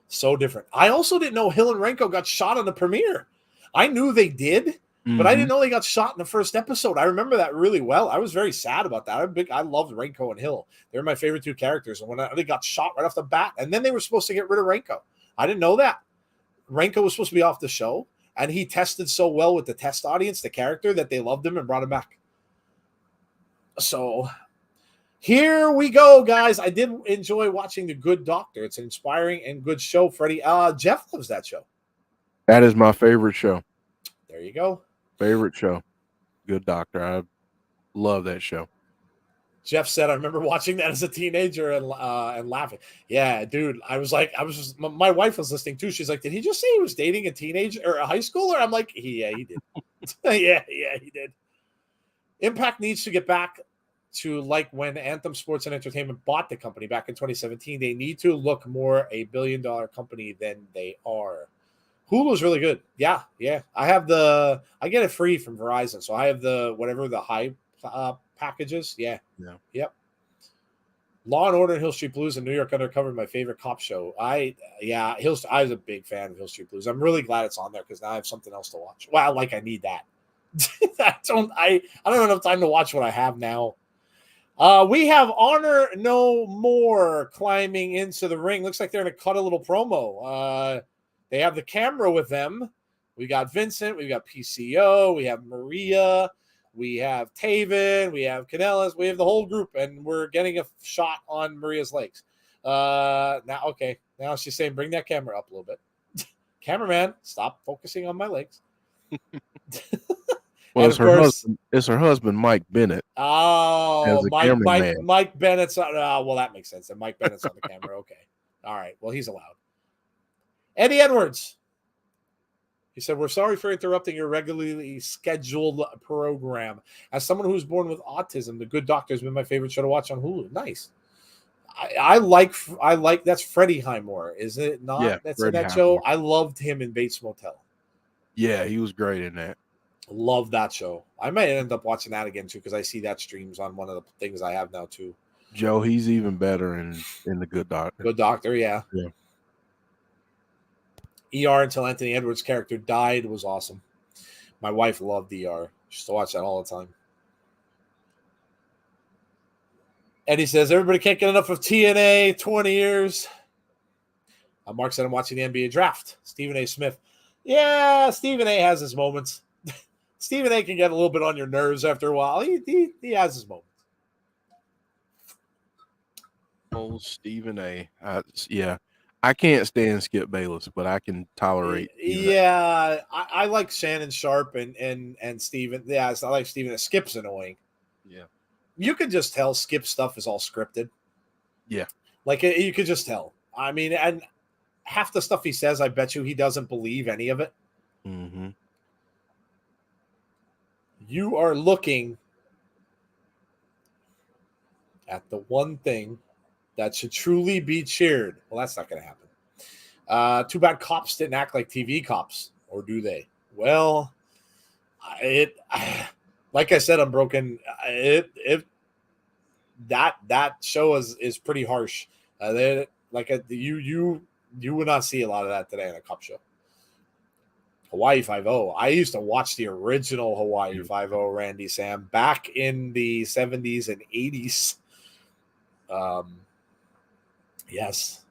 So different. I also didn't know Hill and Renko got shot on the premiere. I knew they did, but I didn't know they got shot in the first episode. I remember that really well. I was very sad about that. I loved Renko and Hill. They're my favorite two characters. And when they got shot right off the bat, and then they were supposed to get rid of Renko. I didn't know that. Renko was supposed to be off the show, and he tested so well with the test audience, the character, that they loved him and brought him back. So here we go, guys. I did enjoy watching The Good Doctor. It's an inspiring and good show, Freddie. Jeff loves that show. That is my favorite show. There you go. Favorite show. Good Doctor. I love that show. Jeff said, I remember watching that as a teenager and laughing. Yeah, dude. My wife was listening too. She's like, did he just say he was dating a teenager or a high schooler? I'm like, yeah, he did. Yeah, he did. Impact needs to get back to like when Anthem Sports and Entertainment bought the company back in 2017. They need to look more a billion-dollar company than they are. Hulu's really good. Yeah. I get it free from Verizon, so I have the high packages. Yeah. Yep. Law and Order and Hill Street Blues and New York Undercover, my favorite cop show. I was a big fan of Hill Street Blues. I'm really glad it's on there because now I have something else to watch. Wow, like I need that. I don't have enough time to watch what I have now. We have Honor No More climbing into the ring. Looks like they're going to cut a little promo. They have the camera with them. We got Vincent. We got PCO. We have Maria. We have Taven. We have Kanellis. We have the whole group, and we're getting a shot on Maria's legs. Now she's saying, bring that camera up a little bit. Cameraman, stop focusing on my legs. Well, it's her husband, Mike Bennett. Oh, Mike Bennett's on. Well, that makes sense. And Mike Bennett's on the camera. Okay. All right. Well, he's allowed. Eddie Edwards. He said, we're sorry for interrupting your regularly scheduled program. As someone who's born with autism, The Good Doctor has been my favorite show to watch on Hulu. Nice. I like that's Freddie Highmore, is it not? Yeah, that's Freddie in that Highmore. show. I loved him in Bates Motel. Yeah, he was great in that. Love that show. I might end up watching that again too because I see that streams on one of the things I have now too. Joe, he's even better in The Good Doctor. Good Doctor, yeah. ER until Anthony Edwards' character died was awesome. My wife loved ER. She used to watch that all the time. Eddie says, everybody can't get enough of TNA, 20 years. Mark said, I'm watching the NBA draft. Stephen A. Smith. Yeah, Stephen A. has his moments. Stephen A. can get a little bit on your nerves after a while. He has his moments. Oh, Stephen A. I can't stand Skip Bayless, but I can tolerate. Yeah, I like Shannon Sharp and Stephen. Yeah, I like Stephen. Skip's annoying. Yeah, you could just tell Skip stuff is all scripted. Yeah, like you could just tell. I mean, and half the stuff he says, I bet you he doesn't believe any of it. Mm-hmm. You are looking at the one thing that should truly be cheered. Well, that's not going to happen. Too bad cops didn't act like TV cops, or do they? Well, like I said, I'm broken. That show is pretty harsh. You would not see a lot of that today in a cop show. Hawaii Five-0. I used to watch the original Hawaii Five-0, Randy Sam, back in the 70s and 80s. Yes.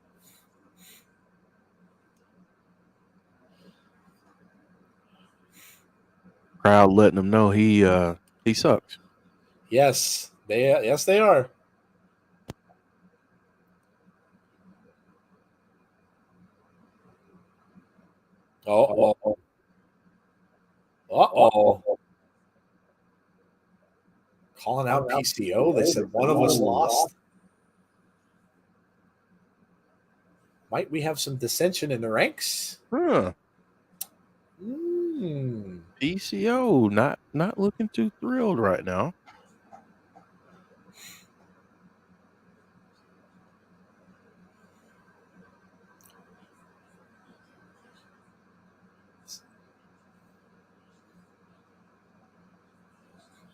Crowd letting them know he sucks. Yes, they are. Uh-oh. Calling out PCO. They said one of us lost. Might we have some dissension in the ranks? Huh. PCO not looking too thrilled right now.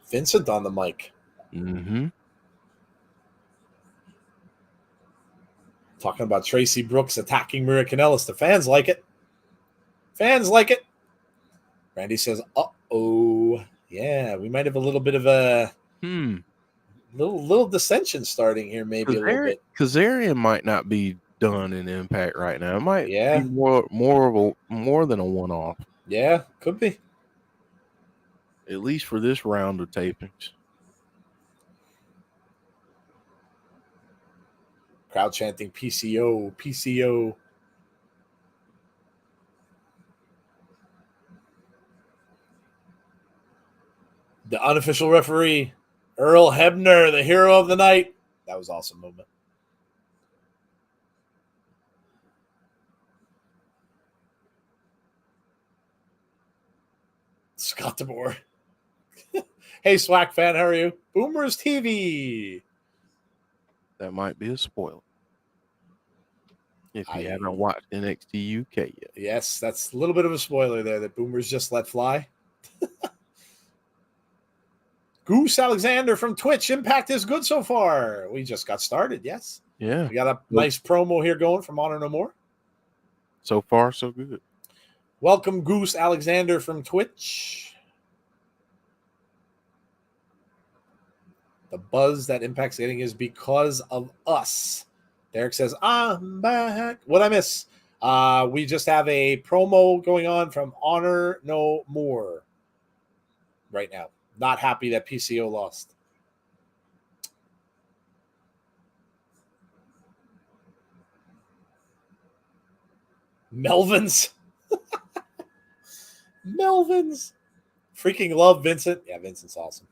Vincent on the mic. Mm-hmm. Talking about Tracy Brooks attacking Maria Kanellis. The fans like it. Fans like it. Randy says, uh-oh. Yeah, we might have a little bit of a little dissension starting here, maybe a little bit. Kazarian might not be done in Impact right now. It might be more than a one-off. Yeah, could be. At least for this round of tapings. Crowd chanting PCO, PCO. The unofficial referee, Earl Hebner, the hero of the night. That was an awesome moment. Scott DeBoer. Hey, Swack fan, how are you? Boomers TV. That might be a spoiler if you haven't watched NXT UK yet. Yes, that's a little bit of a spoiler there that Boomers just let fly. Goose Alexander from Twitch. Impact is good so far. We just got started, yes. Yeah. We got a nice promo here going from Honor No More. So far, so good. Welcome, Goose Alexander from Twitch. The buzz that Impact's getting is because of us. Derek says, I'm back. What'd I miss? We just have a promo going on from Honor No More right now. Not happy that PCO lost. Melvins. Melvins. Freaking love Vincent. Yeah, Vincent's awesome.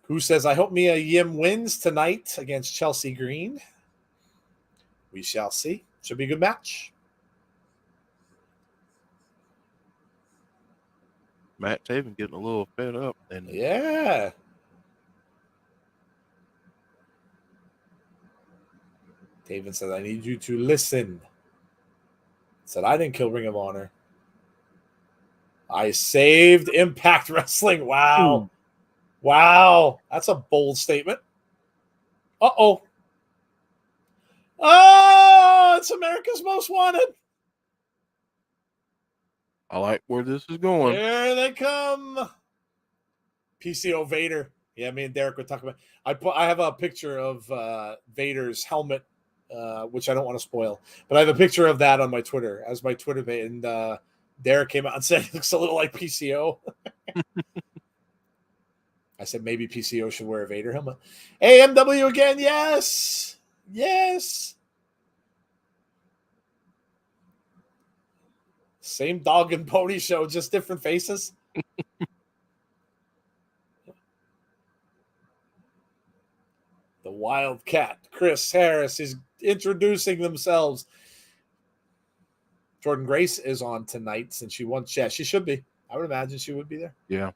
Who says, I hope Mia Yim wins tonight against Chelsea Green. We shall see. Should be a good match. Matt Taven getting a little fed up. And Yeah. Taven says, I need you to listen. Said, I didn't kill Ring of Honor. I saved Impact Wrestling. Wow. Wow. That's a bold statement. Uh-oh. Oh, it's America's Most Wanted. I like where this is going. Here they come. PCO Vader. Yeah, me and Derek were talking about. I have a picture of Vader's helmet, which I don't want to spoil, but I have a picture of that on my Twitter as my Twitter page. And Derek came out and said it looks a little like PCO. I said maybe PCO should wear a Vader helmet. AMW again, yes, yes. Same dog and pony show, just different faces. The Wildcat, Chris Harris is introducing themselves. Jordan Grace is on tonight since she won. Yeah, she should be. I would imagine she would be there. Yeah.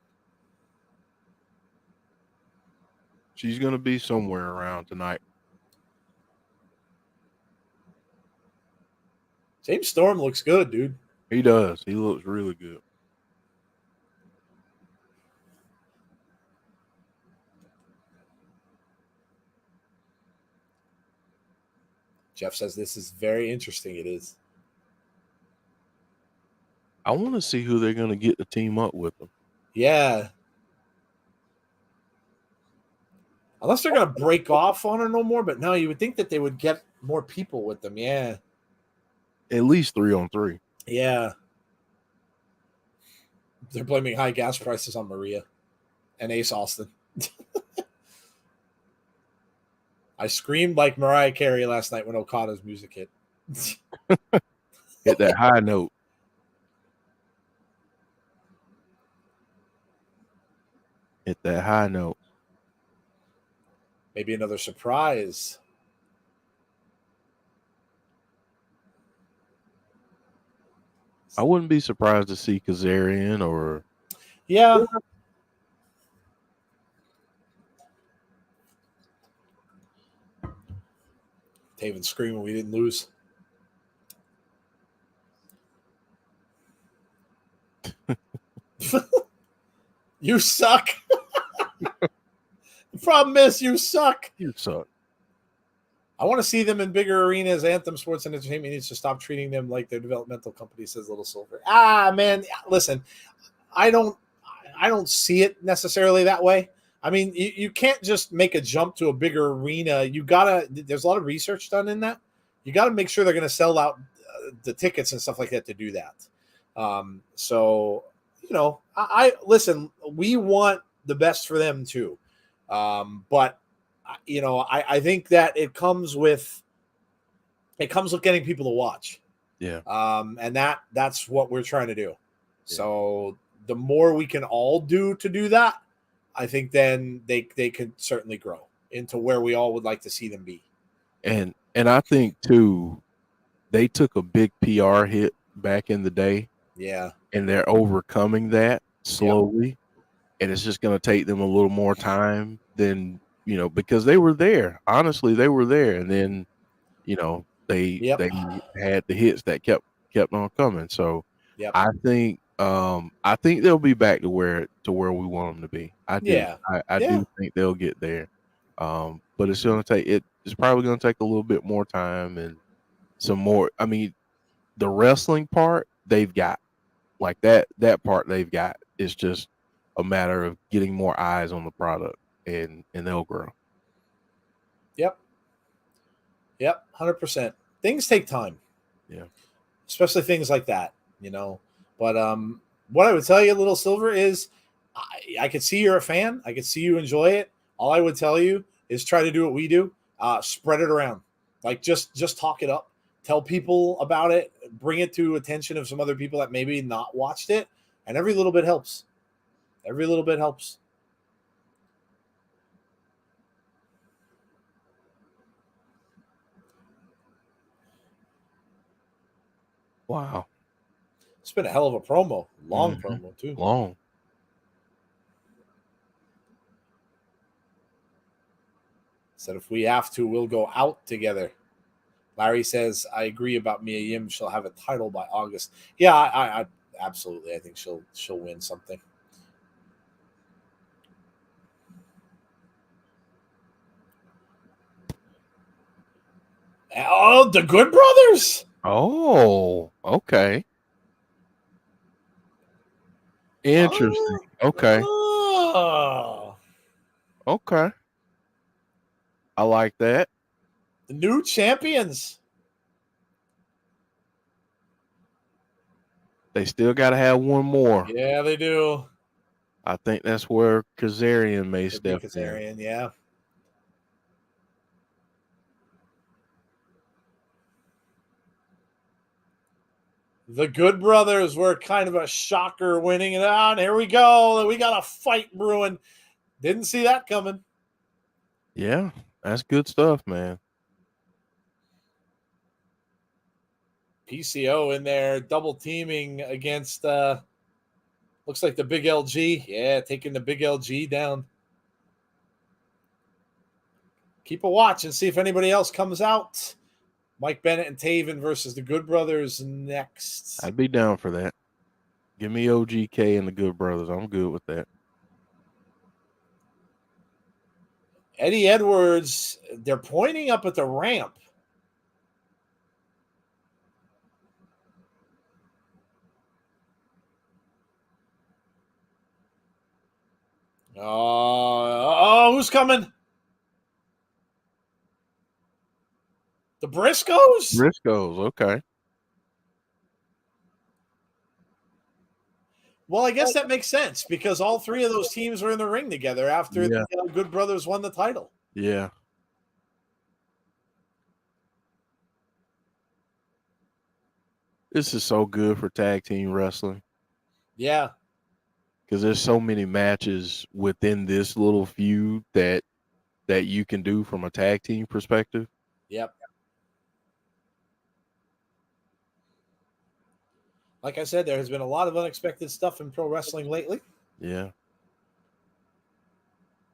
She's going to be somewhere around tonight. James Storm looks good, dude. He does. He looks really good. Jeff says this is very interesting. It is. I want to see who they're going to get to team up with them. Yeah. Unless they're going to break off Honor No More, but no, you would think that they would get more people with them. Yeah. At least 3-on-3. Yeah. They're blaming high gas prices on Maria and Ace Austin. I screamed like Mariah Carey last night when Okada's music hit. Hit that high note. Hit that high note. Maybe another surprise. I wouldn't be surprised to see Kazarian or... Yeah. Taven screaming we didn't lose. You suck. The problem is you suck. You suck. I want to see them in bigger arenas. Anthem Sports and Entertainment needs to stop treating them like their developmental company, says Little Silver. Man, listen, I don't see it necessarily that way. I mean, you can't just make a jump to a bigger arena. There's a lot of research done in that. You got to make sure they're going to sell out the tickets and stuff like that to do that. So, I listen, we want the best for them too. But I think that it comes with getting people to watch. Yeah. And that's what we're trying to do. Yeah. So the more we can all do to do that, I think then they could certainly grow into where we all would like to see them be. And I think too, they took a big PR hit back in the day. Yeah. and they're overcoming that slowly, and it's just gonna take them a little more time than, because they were there. Honestly, they were there, and then, they Yep. had the hits that kept on coming. So Yep. I think they'll be back to where we want them to be. I do. Yeah. I Yeah. do think they'll get there. But it's probably gonna take a little bit more time and some more. I mean, the wrestling part they've got. Like that part they've got. It's just a matter of getting more eyes on the product, and they'll grow. Yep. Yep. 100%. Things take time, Yeah. especially things like that, you know. But what I would tell you, Little Silver, is I could see you're a fan. I could see you enjoy it. All I would tell you is try to do what we do. Spread it around. Like just talk it up. Tell people about it. Bring it to attention of some other people that maybe not watched it. And every little bit helps. Every little bit helps. Wow. It's been a hell of a promo. Long Mhm. promo, too. Long. Said if we have to, we'll go out together. Larry says, I agree about Mia Yim. She'll have a title by August. Yeah, I absolutely. I think she'll win something. Oh, the Good Brothers. Oh, okay. Interesting. Okay. Oh, Okay. I like that. the new champions. They still got to have one more. Yeah, they do. I think that's where Kazarian may Could be step in. Kazarian, yeah. The Good Brothers were kind of a shocker winning it on. Here we go. We got a fight brewing. Didn't see that coming. Yeah, that's good stuff, man. PCO in there double teaming against looks like the big LG. Yeah, taking the big LG down. Keep a watch and see if anybody else comes out. Mike Bennett and Taven versus the Good Brothers next. I'd be down for that. Give me OGK and the Good Brothers. I'm good with that. Eddie Edwards, they're pointing up at the ramp. Who's coming? The Briscoes? Briscoes, okay. Well, I guess that makes sense because all three of those teams were in the ring together after Yeah. the Good Brothers won the title. Yeah. This is so good for tag team wrestling Yeah. because there's so many matches within this little feud that you can do from a tag team perspective. Yep. Like I said, there has been a lot of unexpected stuff in pro wrestling lately. Yeah.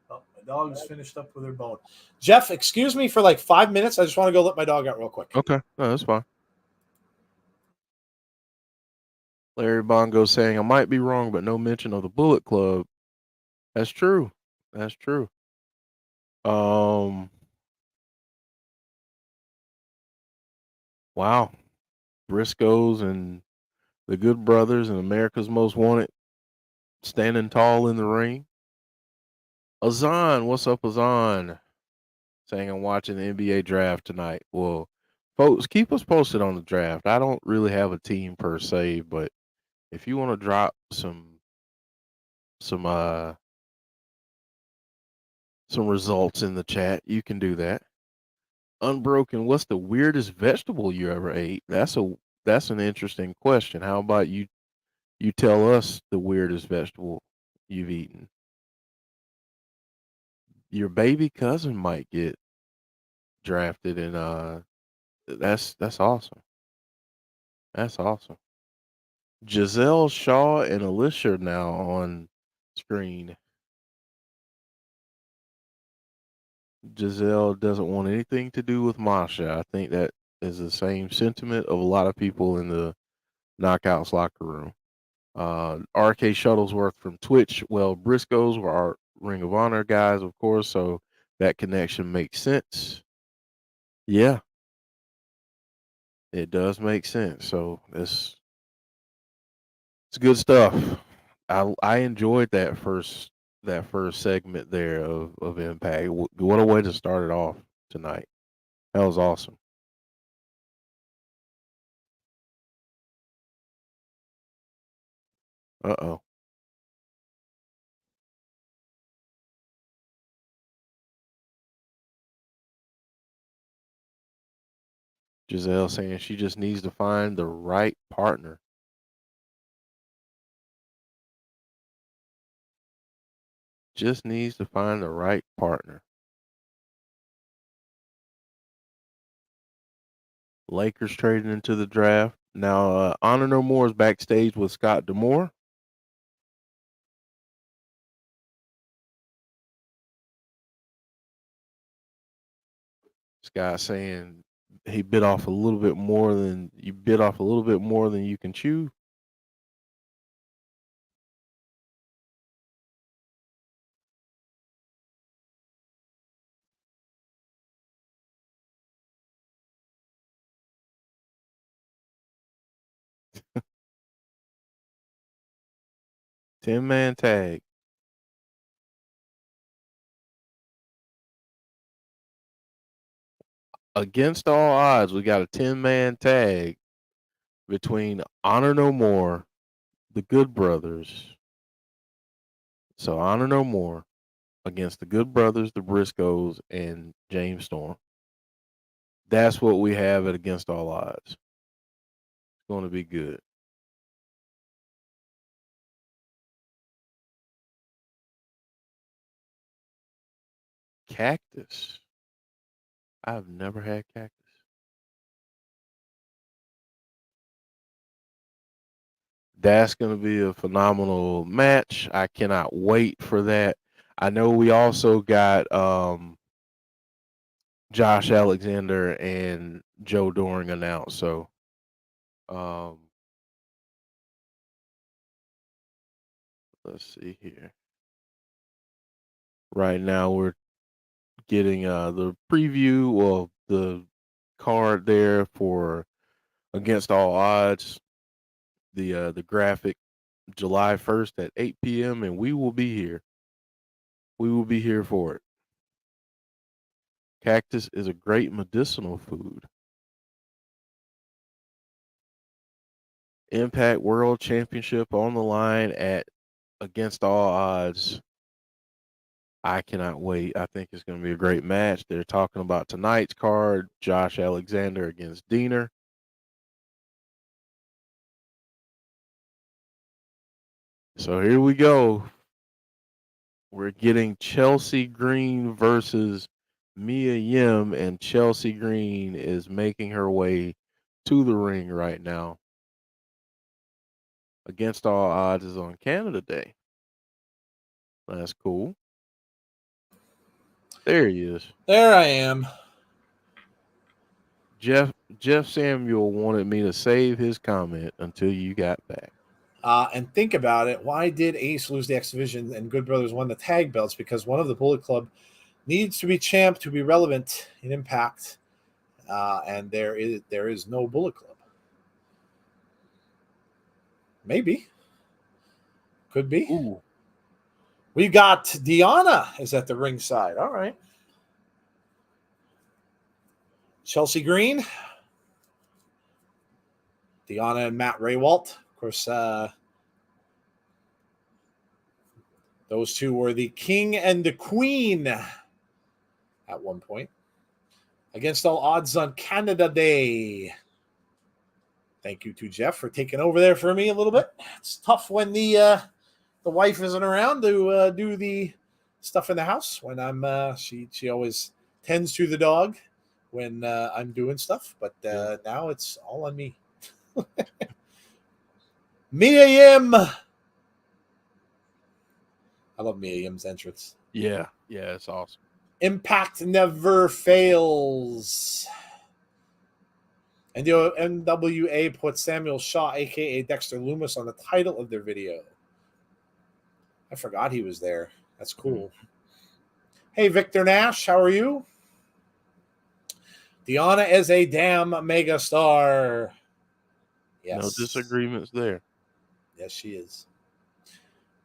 Oh, my dog's finished up with her bone. Jeff, excuse me for like 5 minutes. I just want to go let my dog out real quick. Okay. No, that's fine. Larry Bongo saying, I might be wrong, but no mention of the Bullet Club. That's true. That's true. Wow. Briscoes and the Good Brothers and America's Most Wanted standing tall in the ring. Azan, what's up, Azan? Saying I'm watching the NBA draft tonight. Well, folks, keep us posted on the draft. I don't really have a team per se, but if you want to drop some results in the chat, you can do that. Unbroken, what's the weirdest vegetable you ever ate? That's an interesting question. How about you tell us the weirdest vegetable you've eaten? Your baby cousin might get drafted, and that's awesome. That's awesome. Giselle Shaw and Alicia now on screen. Giselle doesn't want anything to do with Masha. I think that is the same sentiment of a lot of people in the Knockouts locker room. RK Shuttlesworth from Twitch. Well, Briscoes were our Ring of Honor guys, of course, so that connection makes sense. Yeah, it does make sense. So it's good stuff. I enjoyed that first segment there of Impact. What a way to start it off tonight. That was awesome. Uh-oh. Giselle saying she just needs to find the right partner. Just needs to find the right partner. Lakers trading into the draft. Now, Honor No More is backstage with Scott D'Amore. Scott saying he bit off a little bit more than you can chew. Ten-man tag. Against all odds, we got a 10-man tag between Honor No More, the Good Brothers. So Honor No More against the Good Brothers, the Briscoes, and James Storm. That's what we have at Against All Odds. It's going to be good. Cactus. I've never had cactus. That's going to be a phenomenal match. I cannot wait for that. I know we also got Josh Alexander and Joe Doring announced. So let's see here. Right now we're getting the preview of the card there for Against All Odds. The graphic July 1st at 8 p.m. and we will be here. We will be here for it. Cactus is a great medicinal food. Impact World Championship on the line at Against All Odds. I cannot wait. I think it's going to be a great match. They're talking about tonight's card, Josh Alexander against Diener. So here we go. We're getting Chelsea Green versus Mia Yim, and Chelsea Green is making her way to the ring right now. Against All Odds is on Canada Day. That's cool. There he is. There I am. Jeff Samuel wanted me to save his comment until you got back. And think about it. Why did Ace lose the X Division and Good Brothers won the tag belts? Because one of the Bullet Club needs to be champ to be relevant in Impact. And there is no Bullet Club. Maybe. Could be. Ooh. We got Deanna is at the ringside. All right. Chelsea Green. Deanna and Matt Raywalt. Of course, those two were the king and the queen at one point. Against All Odds on Canada Day. Thank you to Jeff for taking over there for me a little bit. It's tough when the wife isn't around to do the stuff in the house. When I'm she always tends to the dog when I'm doing stuff, but now it's all on me. Mia Yim. I love Mia Yim's entrance. Yeah, it's awesome. Impact never fails. And the NWA put Samuel Shaw, a.k.a. Dexter Loomis, on the title of their video. I forgot he was there. That's cool. Hey, Victor Nash, how are you? Deanna is a damn mega star. Yes. No disagreements there. Yes, she is.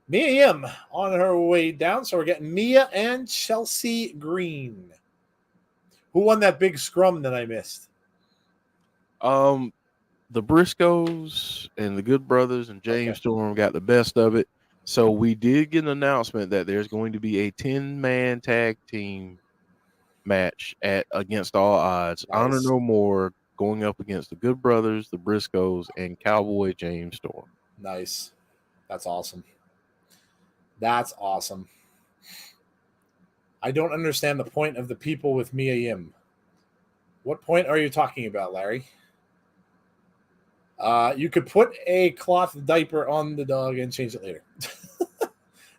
Mia Yim on her way down. So we're getting Mia and Chelsea Green. Who won that big scrum that I missed? The Briscoes and the Good Brothers and James Storm got the best of it. So we did get an announcement that there's going to be a 10-man tag team match against all odds. Nice. Honor No More going up against the Good Brothers, the Briscoes, and Cowboy James Storm. Nice. That's awesome. That's awesome. I don't understand the point of the people with Mia Yim. What point are you talking about, Larry? You could put a cloth diaper on the dog and change it later.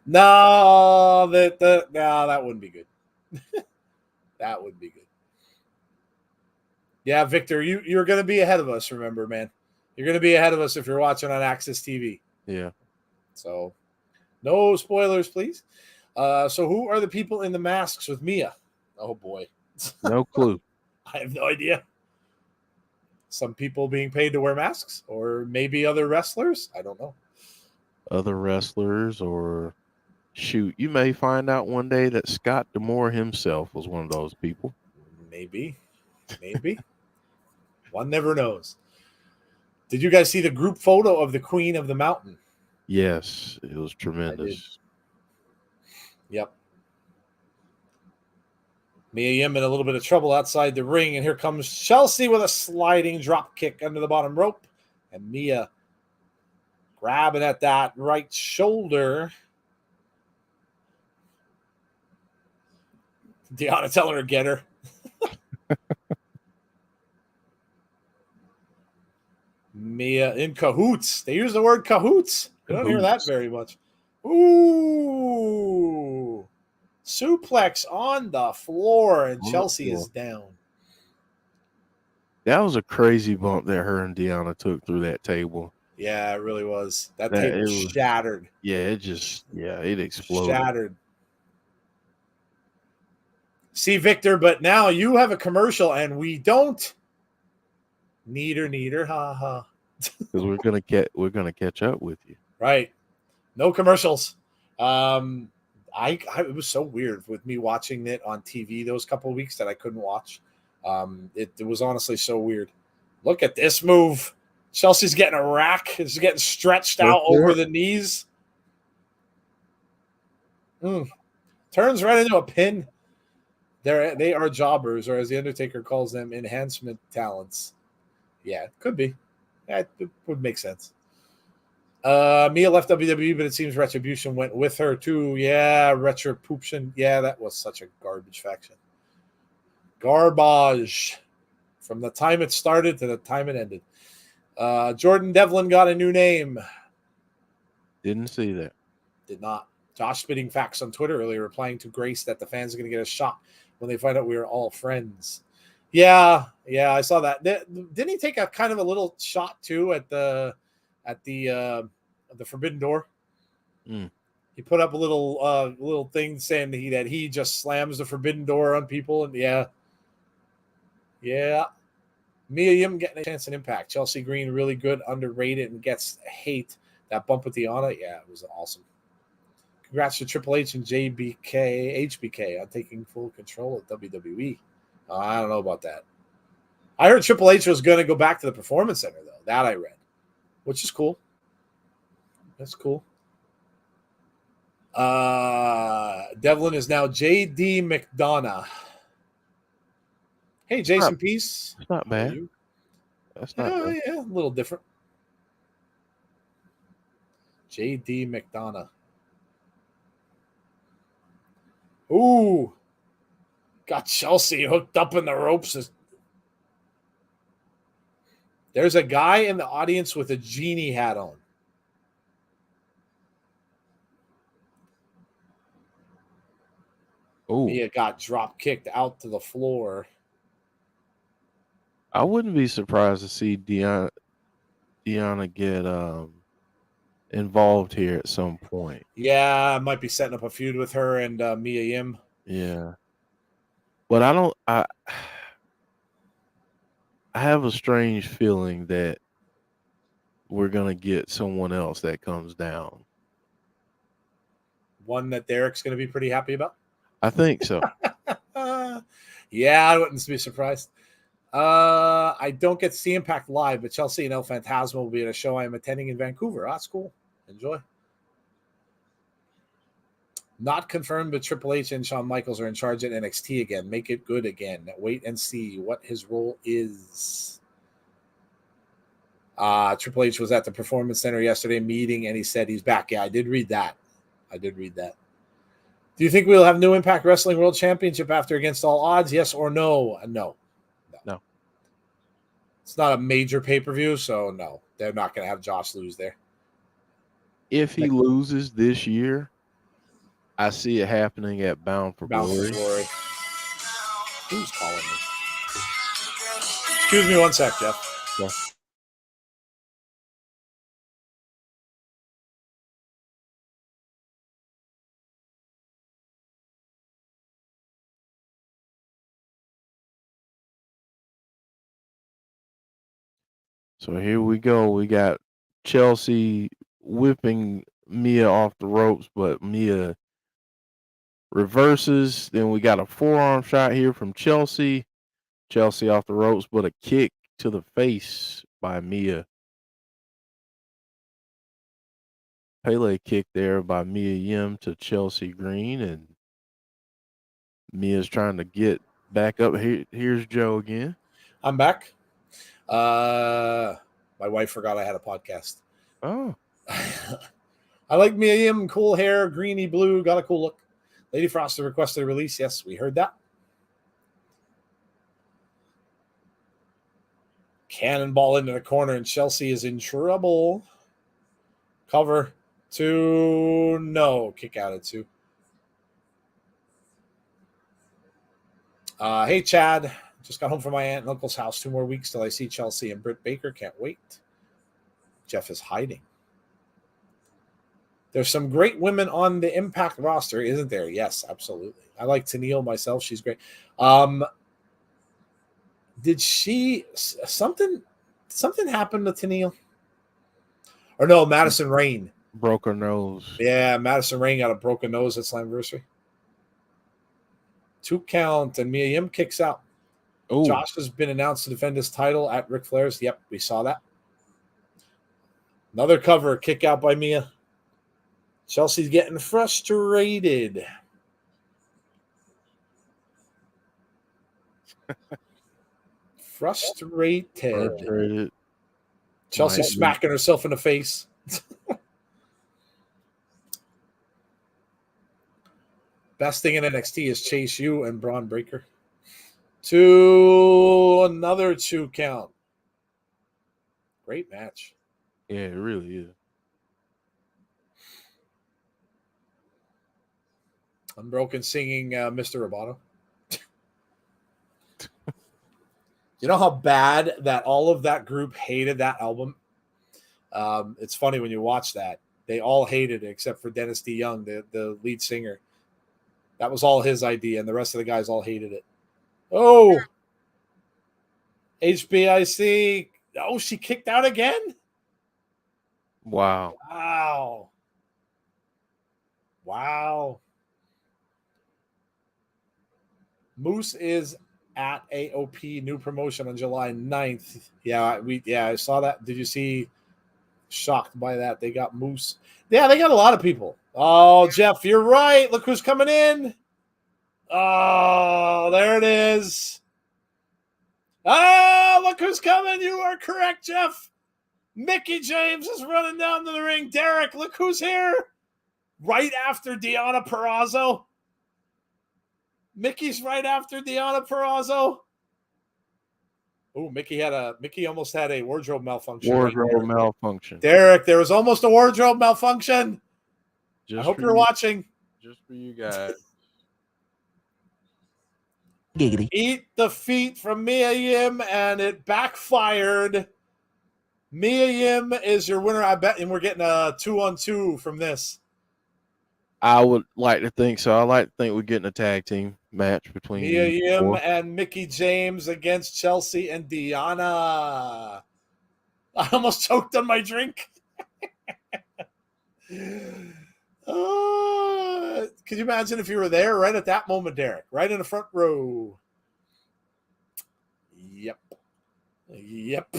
No, that wouldn't be good. That would be good. Yeah, Victor, you're going to be ahead of us, remember, man. You're going to be ahead of us if you're watching on Access TV. Yeah. So, no spoilers, please. So who are the people in the masks with Mia? Oh, boy. No clue. I have no idea. Some people being paid to wear masks, or maybe other wrestlers. I don't know. Other wrestlers, or shoot, you may find out one day that Scott D'Amore himself was one of those people. Maybe. One never knows. Did you guys see the group photo of the Queen of the Mountain? Yes, it was tremendous. Yep. Mia Yim in a little bit of trouble outside the ring, and here comes Chelsea with a sliding drop kick under the bottom rope, and Mia grabbing at that right shoulder. Deanna telling her to get her. Mia in cahoots. They use the word cahoots. You don't hear that very much. Ooh. Suplex on the floor, and Chelsea is down. That was a crazy bump that her and Deanna took through that table. Yeah, it really was. That table shattered. Yeah, it exploded. Shattered. See, Victor, but now you have a commercial, and we don't. Neater, ha ha. Because we're gonna catch up with you. Right. No commercials. It was so weird with me watching it on TV those couple of weeks that I couldn't watch. It was honestly so weird. Look at this move. Chelsea's getting a rack. It's getting stretched out over the knees. Turns right into a pin. They are jobbers, or as the Undertaker calls them, enhancement talents. Yeah, it could be. Yeah, it would make sense. Mia left WWE, but it seems Retribution went with her too. Yeah, Retribution. Yeah, that was such a garbage faction. Garbage. From the time it started to the time it ended. Jordan Devlin got a new name. Didn't see that. Did not. Josh spitting facts on Twitter earlier, replying to Grace that the fans are going to get a shock when they find out we are all friends. Yeah, I saw that. Didn't he take a kind of a little shot too at the Forbidden Door? He put up a little thing saying that he just slams the Forbidden Door on people, and yeah. Mia Yim getting a chance in Impact. Chelsea Green really good, underrated, and gets hate. That bump with Deanna, yeah, it was awesome. Congrats to Triple H and HBK on taking full control of WWE. I don't know about that. I heard Triple H was going to go back to the Performance Center, though. That I read, which is cool. That's cool. Devlin is now J.D. McDonough. Hey, Jason Peace. That's not bad. That's not bad. Yeah, a little different. J.D. McDonough. Ooh. Got Chelsea hooked up in the ropes. There's a guy in the audience with a genie hat on. Oh, Mia got drop kicked out to the floor. I wouldn't be surprised to see Deanna get involved here at some point. Yeah, I might be setting up a feud with her and Mia Yim. Yeah. But I have a strange feeling that we're gonna get someone else that comes down. One that Derek's going to be pretty happy about. I think so. Yeah, I wouldn't be surprised. I don't get to see Impact live, but Chelsea and El Phantasmo will be at a show I am attending in Vancouver. That's cool. Enjoy. Not confirmed, but Triple H and Shawn Michaels are in charge at NXT again. Make it good again. Wait and see what his role is. Triple H was at the Performance Center yesterday meeting, and he said he's back. Yeah, I did read that. Do you think we'll have new Impact Wrestling World Championship after Against All Odds? Yes or no? No. It's not a major pay-per-view, so no. They're not going to have Josh lose there. If he loses this year, I see it happening at Bound for Glory. Who's calling me? Excuse me one sec, Jeff. Yeah. So here we go. We got Chelsea whipping Mia off the ropes, but Mia reverses. Then we got a forearm shot here from Chelsea. Chelsea off the ropes, but a kick to the face by Mia. Pele kick there by Mia Yim to Chelsea Green, and Mia's trying to get back up. Here's Joe again. I'm back. My wife forgot I had a podcast. Oh. I like Mia Yim, cool hair, greeny blue, got a cool look. Lady Froster requested a release. Yes, we heard that. Cannonball into the corner, and Chelsea is in trouble. Cover. 2. No. Kick out at 2. Hey, Chad. Just got home from my aunt and uncle's house. 2 more weeks till I see Chelsea and Britt Baker. Can't wait. Jeff is hiding. There's some great women on the Impact roster, isn't there? Yes, absolutely. I like Tenille myself. She's great. Did she something happened to Tenille? Or no, Madison Rain. Broke her nose. Yeah, Madison Rain got a broken nose at Slammiversary. 2 count, and Mia Yim kicks out. Ooh. Josh has been announced to defend his title at Ric Flair's. Yep, we saw that. Another cover, kick out by Mia. Chelsea's getting frustrated. Frustrated. Chelsea smacking herself in the face. Best thing in NXT is Chase U and Braun Breaker. 2, another 2 count. Great match. Yeah, it really is. Unbroken singing Mr. Roboto. You know how bad that all of that group hated that album? It's funny when you watch that. They all hated it except for Dennis D. Young, the lead singer. That was all his idea, and the rest of the guys all hated it. Oh! HBIC. Oh, she kicked out again? Wow. Moose is at AOP new promotion on July 9th. Yeah, I saw that. Did you see? Shocked by that. They got Moose. Yeah, they got a lot of people. Oh, Jeff, you're right. Look who's coming in. Oh, there it is. Oh, look who's coming. You are correct, Jeff. Mickey James is running down to the ring. Derek, look who's here. Right after Deonna Purrazzo. Mickey's right after Deonna Purrazzo. Oh, Mickey almost had a wardrobe malfunction. Malfunction. Derek, there was almost a wardrobe malfunction. I hope you're watching. Just for you guys. Giggity. Eat defeat from Mia Yim, and it backfired. Mia Yim is your winner, I bet, and we're getting a 2-on-2 from this. I would like to think so. I like to think we're getting a tag team match between Mia these Yim four. and Mickey James against Chelsea and Deanna. I almost choked on my drink. Could you imagine if you were there right at that moment, Derek? Right in the front row. Yep. Yep.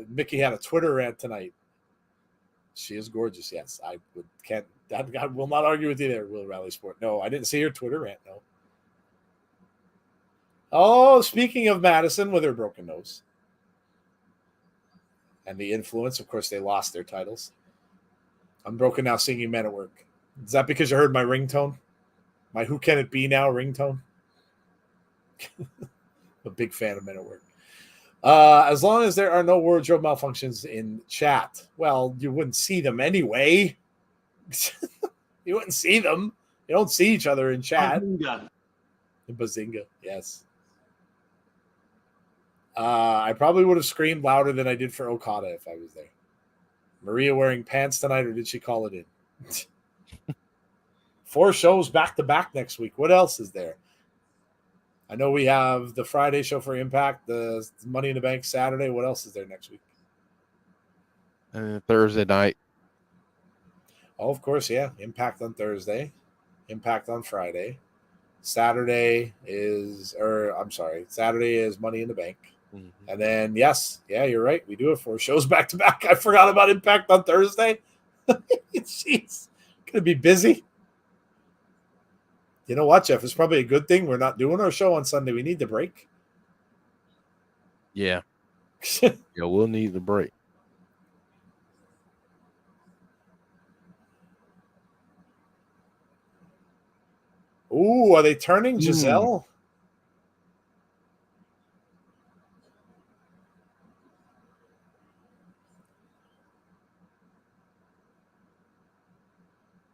Mickey had a Twitter rant tonight. She is gorgeous. Yes, I will not argue with you there, Will Rally Sport. No, I didn't see her Twitter rant. No. Oh, speaking of Madison with her broken nose and the influence, of course, they lost their titles. I'm broken now singing Men at Work. Is that because you heard my ringtone? My Who Can It Be Now ringtone? A big fan of Men at Work. As long as there are no wardrobe malfunctions in chat. Well, you wouldn't see them anyway. You wouldn't see them. You don't see each other in chat. Bazinga, yes. I probably would have screamed louder than I did for Okada if I was there. Maria wearing pants tonight, or did she call it in? 4 shows back-to-back next week. What else is there? I know we have the Friday show for Impact, the Money in the Bank Saturday. What else is there next week? And Thursday night. Oh, of course, yeah. Impact on Thursday. Impact on Friday. Saturday is Money in the Bank. Mm-hmm. And then, yes, yeah, you're right. We do have 4 shows back-to-back. I forgot about Impact on Thursday. Jeez. Going to be busy. You know what, Jeff? It's probably a good thing we're not doing our show on Sunday. We need the break. Yeah. Yeah, we'll need the break. Ooh, are they turning Giselle?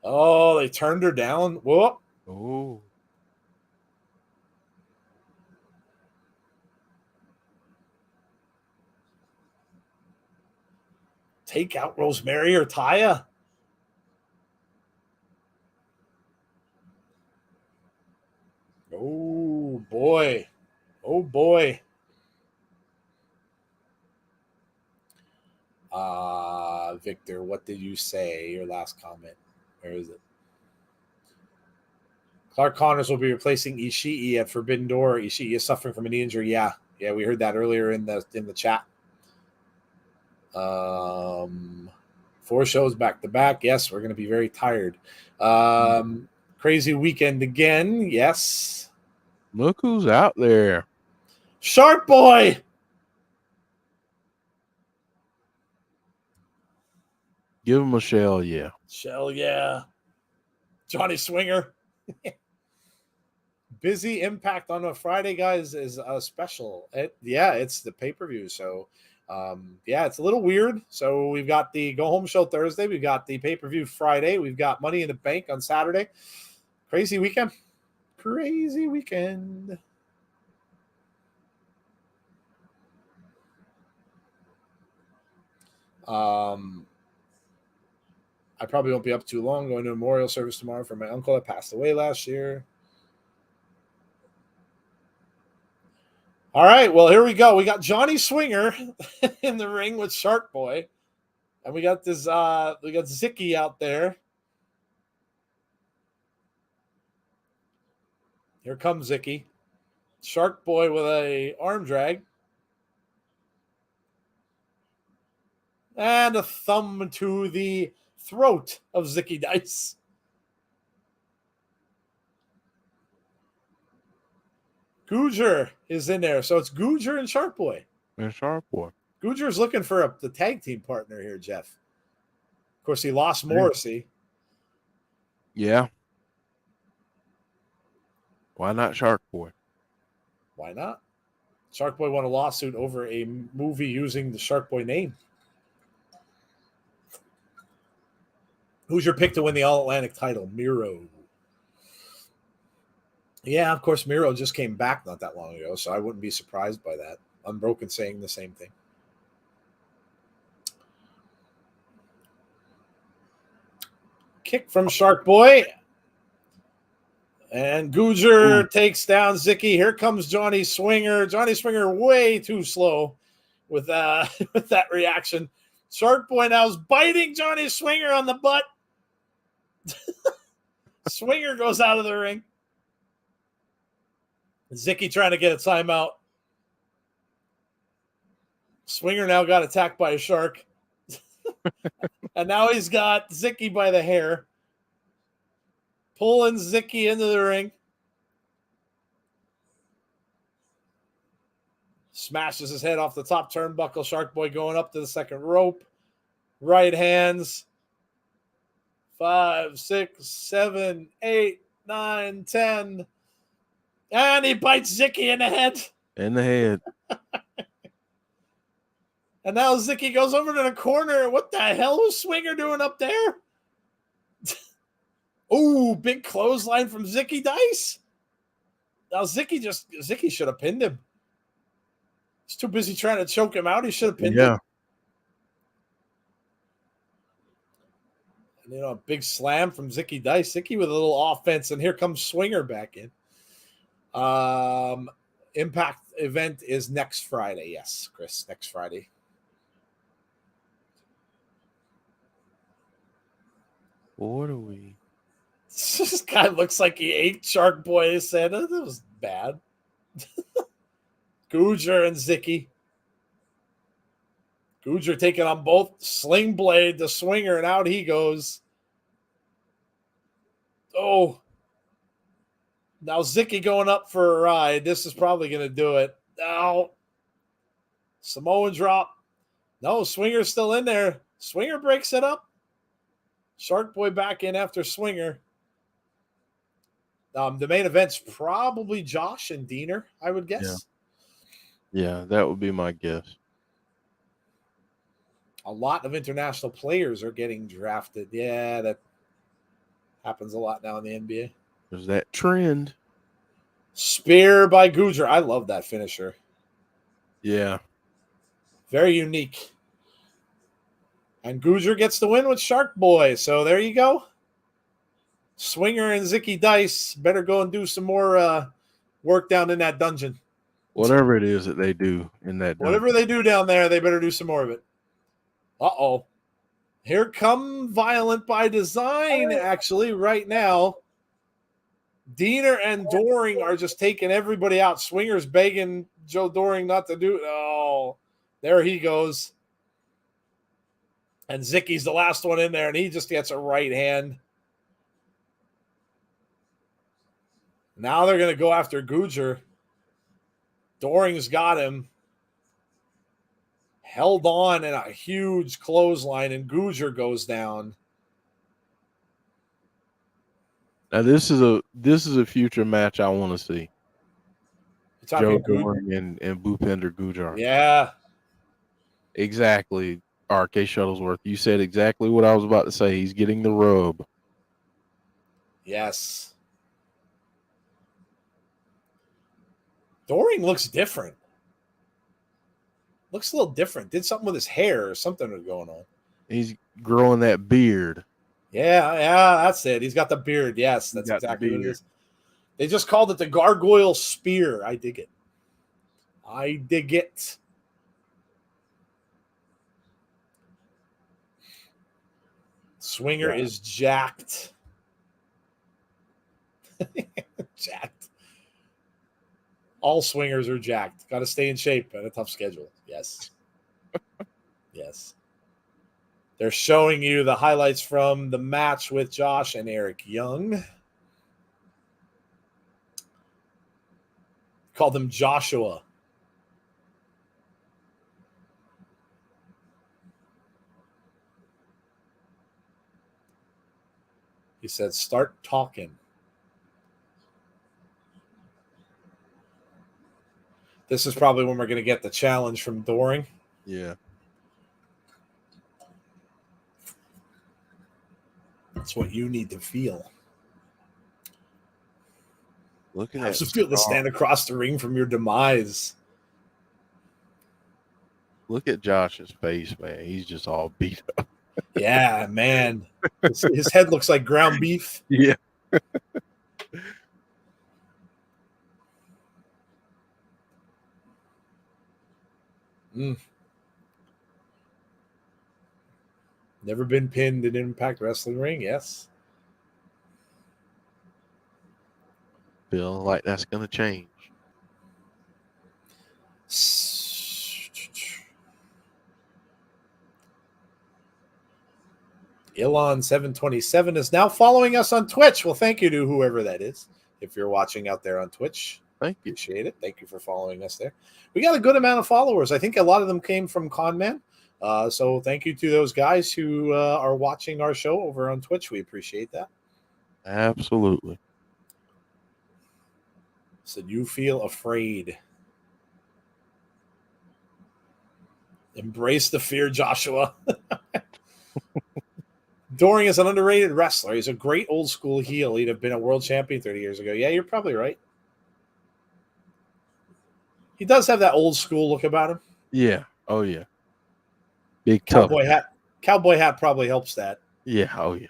Oh, they turned her down. Whoop. Oh. Take out Rosemary or Taya. Oh, boy. Oh, boy. Victor, what did you say? Your last comment. Where is it? Clark Connors will be replacing Ishii at Forbidden Door. Ishii is suffering from a knee injury. Yeah, we heard that earlier in the chat. 4 shows back to back. Yes, we're going to be very tired. Crazy weekend again. Yes. Look who's out there. Shark Boy. Give him a shell, yeah. Shell, yeah. Johnny Swinger. Busy Impact on a Friday, guys, is a special. It's the pay-per-view. So, it's a little weird. So we've got the go-home show Thursday. We've got the pay-per-view Friday. We've got Money in the Bank on Saturday. Crazy weekend. Crazy weekend. I probably won't be up too long. Going to a memorial service tomorrow for my uncle that passed away last year. All right, well, here we go. We got Johnny Swinger in the ring with Shark Boy. And we got Zicky out there. Here comes Zicky. Shark Boy with a arm drag. And a thumb to the throat of Zicky Dice. Googer is in there. So it's Googer and Shark Boy. And Shark Boy. Googer's looking for the tag team partner here, Jeff. Of course, he lost Morrissey. Yeah. Why not Shark Boy? Why not? Shark Boy won a lawsuit over a movie using the Shark Boy name. Who's your pick to win the All-Atlantic title? Miro. Yeah, of course, Miro just came back not that long ago, so I wouldn't be surprised by that. Unbroken saying the same thing. Kick from Shark Boy. And Gujar takes down Zicky. Here comes Johnny Swinger. Johnny Swinger way too slow with with that reaction. Shark Boy now is biting Johnny Swinger on the butt. Swinger goes out of the ring. Zicky trying to get a timeout. Swinger now got attacked by a shark. And now he's got Zicky by the hair. Pulling Zicky into the ring. Smashes his head off the top turnbuckle. Shark Boy going up to the second rope. Right hands. 5, 6, 7, 8, 9, 10. And he bites Zicky in the head. In the head. And now Zicky goes over to the corner. What the hell was Swinger doing up there? Ooh, big clothesline from Zicky Dice. Now Zicky should have pinned him. He's too busy trying to choke him out. He should have pinned him. And, a big slam from Zicky Dice. Zicky with a little offense, and here comes Swinger back in. Impact event is next Friday. Yes, Chris, next Friday. What are we? This guy looks like he ate Shark Boy's head. That was bad. Gujar and Zicky. Gujar taking on both. Sling blade to Swinger, and out he goes. Oh. Now Zicky going up for a ride. This is probably going to do it. Now, Samoan drop. No, Swinger's still in there. Swinger breaks it up. Shark Boy back in after Swinger. The main event's probably Josh and Diener, I would guess. Yeah, that would be my guess. A lot of international players are getting drafted. Yeah, that happens a lot now in the NBA. There's that trend. Spear by Gujar. I love that finisher. Yeah. Very unique. And Gujar gets the win with Shark Boy. So there you go. Swinger and Zicky Dice better go and do some more work down in that dungeon. Whatever it is that they do in that dungeon. Whatever they do down there, they better do some more of it. Uh-oh. Here come Violent by Design, actually, right now. Diener and Doring are just taking everybody out. Swinger's begging Joe Doring not to do it. Oh, there he goes. And Zicky's the last one in there, and he just gets a right hand. Now they're going to go after Gujar. Doring's got him. Held on in a huge clothesline, and Gujar goes down. Now this is a future match I want to see. Joe Doring and Bhupender Gujar. Yeah. Exactly. RK Shuttlesworth. You said exactly what I was about to say. He's getting the rub. Yes. Doring looks different. Looks a little different. Did something with his hair or something was going on. He's growing that beard. Yeah, that's it. He's got the beard. Yes, that's exactly what it is. They just called it the Gargoyle Spear. I dig it. I dig it. Swinger is jacked. Jacked. All swingers are jacked. Got to stay in shape and a tough schedule. Yes. Yes. They're showing you the highlights from the match with Josh and Eric Young. Called him Joshua. He said, start talking. This is probably when we're going to get the challenge from Doring. Yeah. That's what you need to feel. Looking How at does it feel to stand across the ring from your demise? Look at Josh's face, man. He's just all beat up. Yeah, man. His head looks like ground beef. Yeah. Never been pinned in Impact Wrestling ring. Yes. Feel like that's going to change. Elon727 is now following us on Twitch. Well, thank you to whoever that is. If you're watching out there on Twitch, Thank you. appreciate it. Thank you for following us there. We got a good amount of followers. I think a lot of them came from Conman. So thank you to those guys who are watching our show over on Twitch. We appreciate that. Absolutely. So you feel afraid. Embrace the fear, Joshua. Doring is an underrated wrestler. He's a great old school heel. He'd have been a world champion 30 years ago. Yeah, you're probably right. He does have that old school look about him. Yeah. Oh, yeah. Big Cowboy tough. hat. Cowboy hat probably helps that. Yeah. Oh, yeah.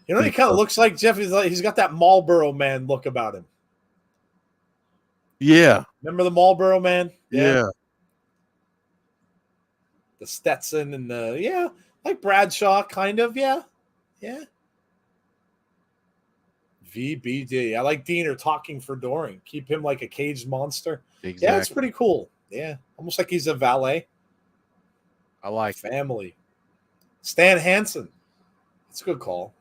You know what he kind of looks like, Jeff? He's got that Marlboro Man look about him. Yeah. Remember the Marlboro Man? Yeah. The Stetson and the, like Bradshaw, kind of, yeah. VBD. I like Diener talking for Doring. Keep him like a caged monster. Exactly. Yeah, it's pretty cool. Yeah, almost like he's a valet. I like Family. Stan Hansen. That's a good call.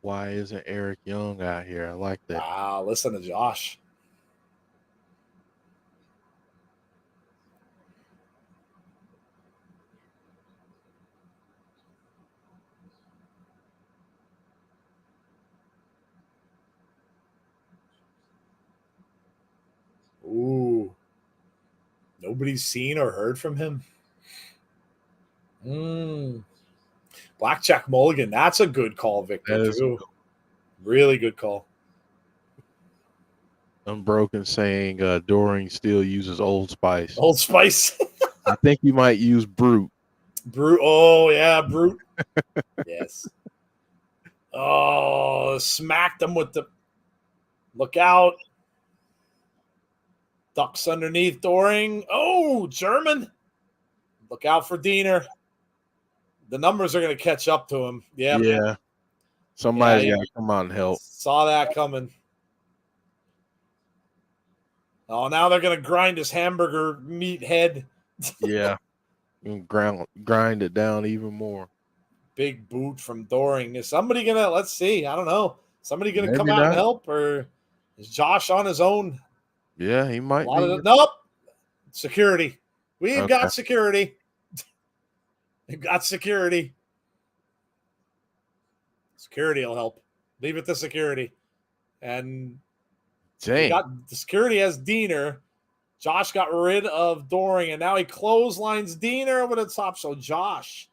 Why isn't Eric Young out here? I like that. Listen to Josh. Ooh. Nobody's seen or heard from him. Blackjack Mulligan. That's a good call, Victor. That is too. Really good call. Unbroken saying Doring still uses Old Spice. Old Spice. I think he might use Brute. Brute. Oh, yeah, Brute. Yes. Oh, smacked him with the look out. Ducks underneath Doring. Oh, German. Look out for Diener. The numbers are going to catch up to him. Yep. Yeah. Somebody's got to come out and help. Saw that coming. Oh, now they're going to grind his hamburger meat head. Yeah. And grind it down even more. Big boot from Doring. Is somebody going to, let's see, I don't know. Somebody going to come Maybe out not. and help, or is Josh on his own? Yeah, he might be. Nope. Security. We've Okay. got security. We've got security. Security will help. Leave it to security. And Dang. the security has Diener. Josh got rid of Doring, and now he clotheslines Diener over the top. So Josh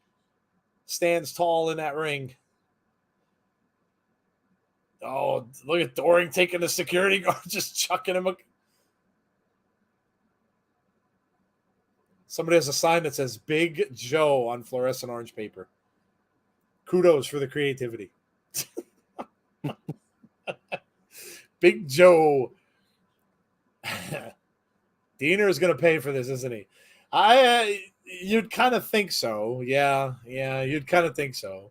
stands tall in that ring. Oh, look at Doring taking the security guard, just chucking him. Somebody has a sign that says Big Joe on fluorescent orange paper. Kudos for the creativity. Big Joe. Diener is going to pay for this, isn't he? You'd kind of think so. Yeah, you'd kind of think so.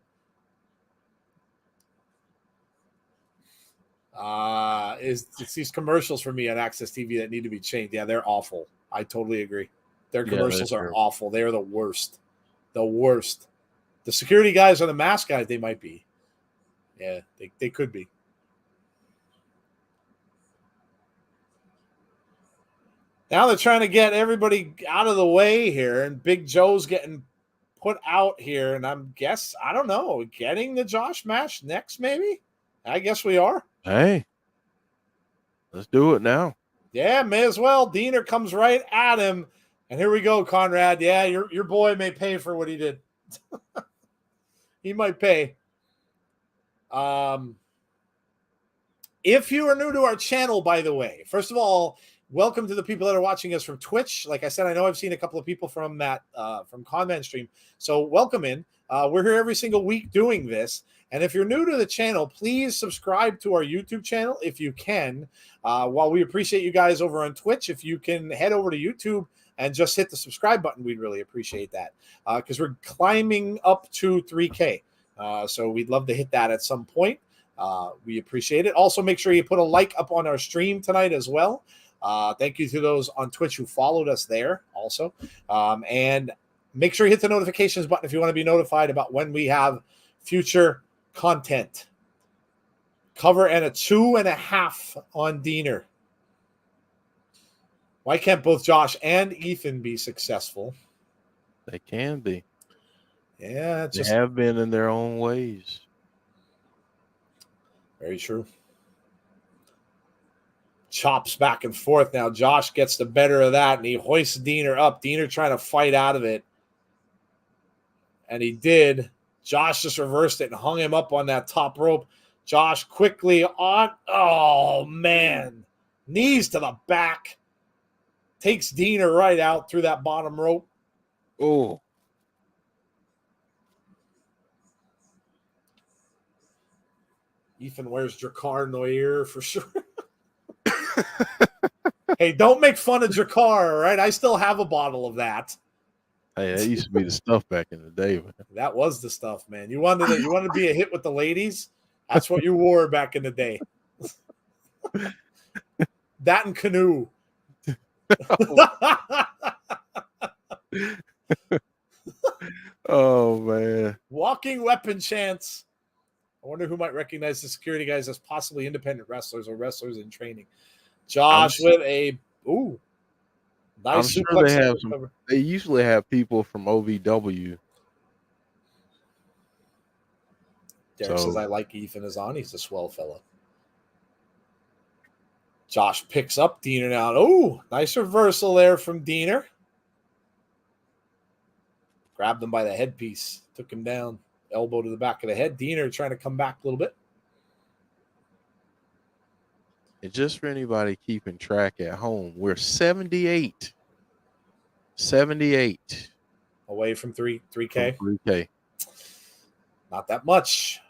It's these commercials for me on Access TV that need to be changed. Yeah, they're awful. I totally agree. Their commercials are awful. They are the worst. The worst. The security guys or the mask guys, they might be. Yeah, they could be. Now they're trying to get everybody out of the way here, and Big Joe's getting put out here, and I don't know, getting the Josh match next, maybe? I guess we are. Hey, let's do it now. Yeah, may as well. Diener comes right at him. And here we go, Conrad. Yeah, your boy may pay for what he did. He might pay. If you are new to our channel, by the way, first of all, welcome to the people that are watching us from Twitch. Like I said, I know I've seen a couple of people from that from Conman Stream. So welcome in. We're here every single week doing this. And if you're new to the channel, please subscribe to our YouTube channel if you can. While we appreciate you guys over on Twitch, if you can head over to YouTube and just hit the subscribe button, we'd really appreciate that because we're climbing up to 3K. So we'd love to hit that at some point. We appreciate it. Also, make sure you put a like up on our stream tonight as well. Thank you to those on Twitch who followed us there also. And make sure you hit the notifications button if you want to be notified about when we have future content. Cover and a 2.5 on Diener. Why can't both Josh and Ethan be successful? They can be. Yeah, They have been in their own ways. Very true. Chops back and forth. Now Josh gets the better of that, and he hoists Diener up. Diener trying to fight out of it. And he did. Josh just reversed it and hung him up on that top rope. Josh quickly on. Oh, man. Knees to the back. Takes Diener right out through that bottom rope. Oh. Ethan wears Drakkar Noir for sure. Hey, don't make fun of Drakkar, all right? I still have a bottle of that. Hey, that used to be the stuff back in the day, man. That was the stuff, man. You wanted to be a hit with the ladies? That's what you wore back in the day. That and canoe. Oh, man. Walking weapon chance. I wonder who might recognize the security guys as possibly independent wrestlers or wrestlers in training. Josh with a nice I'm sure suplex. they have some. They usually have people from OVW. Derek says, I like Ethan is on. He's a swell fella. Josh picks up Diener now. Oh, nice reversal there from Diener. Grabbed him by the headpiece. Took him down. Elbow to the back of the head. Diener trying to come back a little bit. And just for anybody keeping track at home, we're 78. 78. Away from 3K. From 3K. Not that much.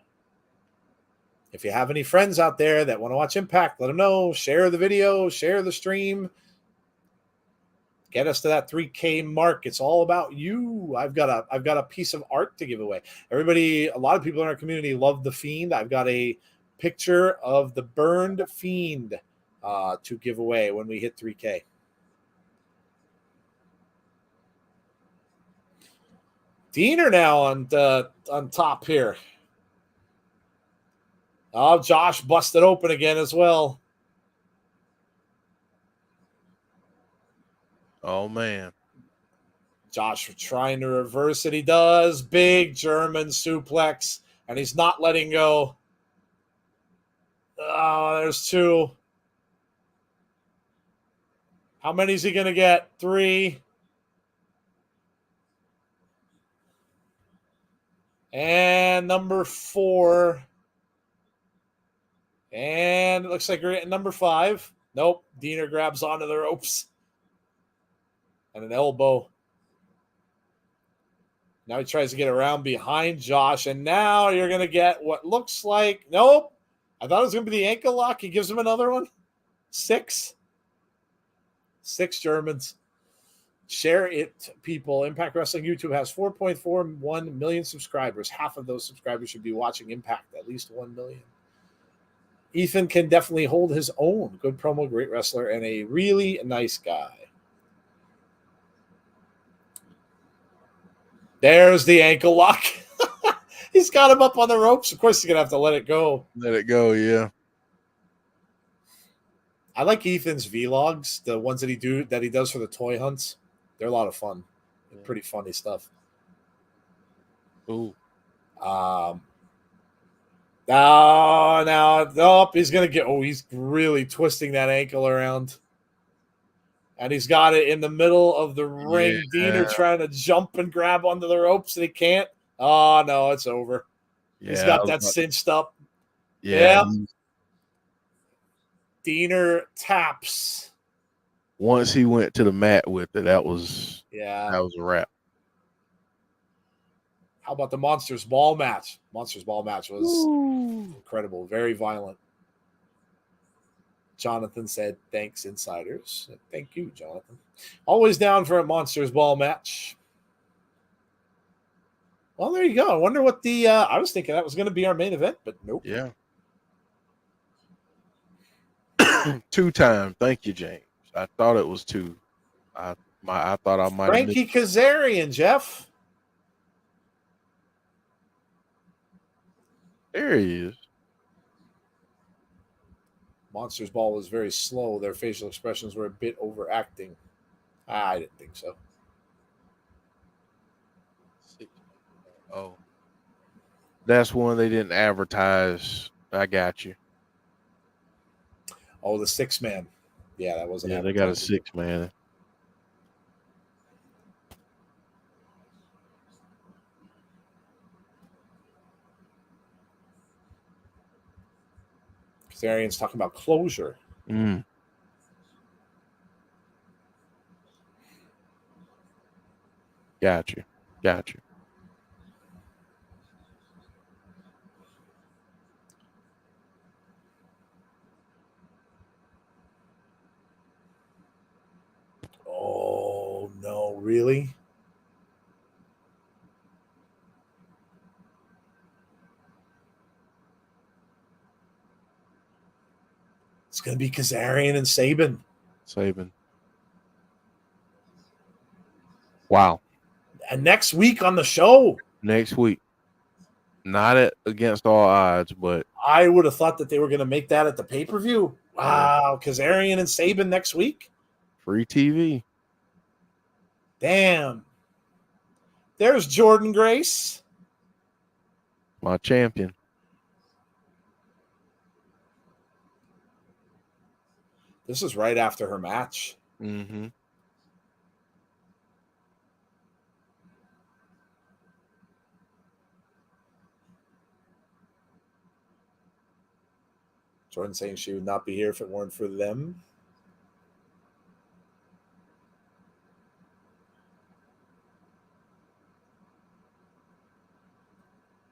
If you have any friends out there that want to watch Impact, let them know. Share the video, share the stream. Get us to that 3K mark. It's all about you. I've got a piece of art to give away. Everybody, a lot of people in our community love the Fiend. I've got a picture of the burned Fiend to give away when we hit 3K. Diener now on top here. Oh, Josh busted open again as well. Oh, man. Josh trying to reverse it. He does. Big German suplex, and he's not letting go. Oh, there's 2. How many is he going to get? 3. And number 4. And it looks like we're getting number 5. Nope. Diener grabs onto the ropes. And an elbow. Now he tries to get around behind Josh. And now you're going to get what looks like. Nope. I thought it was going to be the ankle lock. He gives him another one. 6. 6 Germans. Share it, people. Impact Wrestling YouTube has 4.41 million subscribers. Half of those subscribers should be watching Impact. At least 1 million. Ethan can definitely hold his own. Good promo, great wrestler, and a really nice guy. There's the ankle lock. He's got him up on the ropes. Of course, he's going to have to let it go. Let it go, yeah. I like Ethan's vlogs, the ones that he does for the toy hunts. They're a lot of fun. They're pretty funny stuff. Ooh. Now, he's going to get, he's really twisting that ankle around. And he's got it in the middle of the ring. Yeah. Diener trying to jump and grab onto the ropes, and he can't. Oh, no, it's over. Yeah, He's got that cinched up. Yeah. Diener taps. Once he went to the mat with it, that was a wrap. How about the Monsters Ball match? Monsters Ball match was incredible, very violent. Jonathan said, "Thanks, insiders." Thank you, Jonathan. Always down for a Monsters Ball match. Well, there you go. I wonder what the I was thinking that was going to be our main event, but nope. Yeah. 2-time. Thank you, James. I thought it was 2. I thought I might have Frankie Kazarian, Jeff. There he is. Monsters Ball was very slow. Their facial expressions were a bit overacting. I didn't think so. Oh. That's one they didn't advertise. I got you. Oh, the 6-man. Yeah, that wasn't. Yeah, they got a 6-man. Kazarian's talking about closure. Got you. Oh, no, really? It's going to be Kazarian and Sabin. Wow. And next week on the show. Next week. Not against all odds, but I would have thought that they were going to make that at the pay-per-view. Wow, Kazarian and Sabin next week. Free TV. Damn. There's Jordan Grace. My champion. This is right after her match. Mm-hmm. Jordan saying she would not be here if it weren't for them.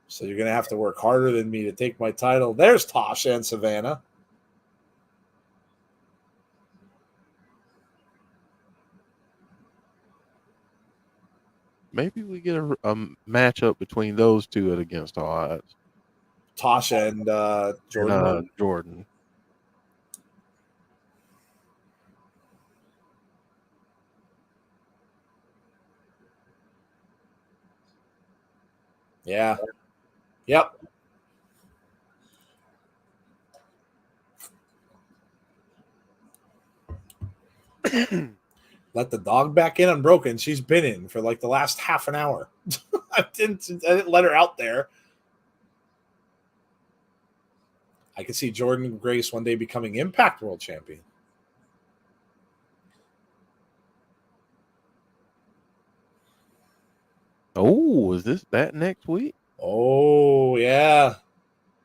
So you're going to have to work harder than me to take my title. There's Tasha and Savannah. Maybe we get a matchup between those two at Against All Odds. Tasha and Jordan. Jordan. Yeah. Yep. Let the dog back in unbroken. She's been in for like the last half an hour. I didn't let her out there. I could see Jordan Grace one day becoming Impact World Champion. Oh, is that next week? Oh, yeah.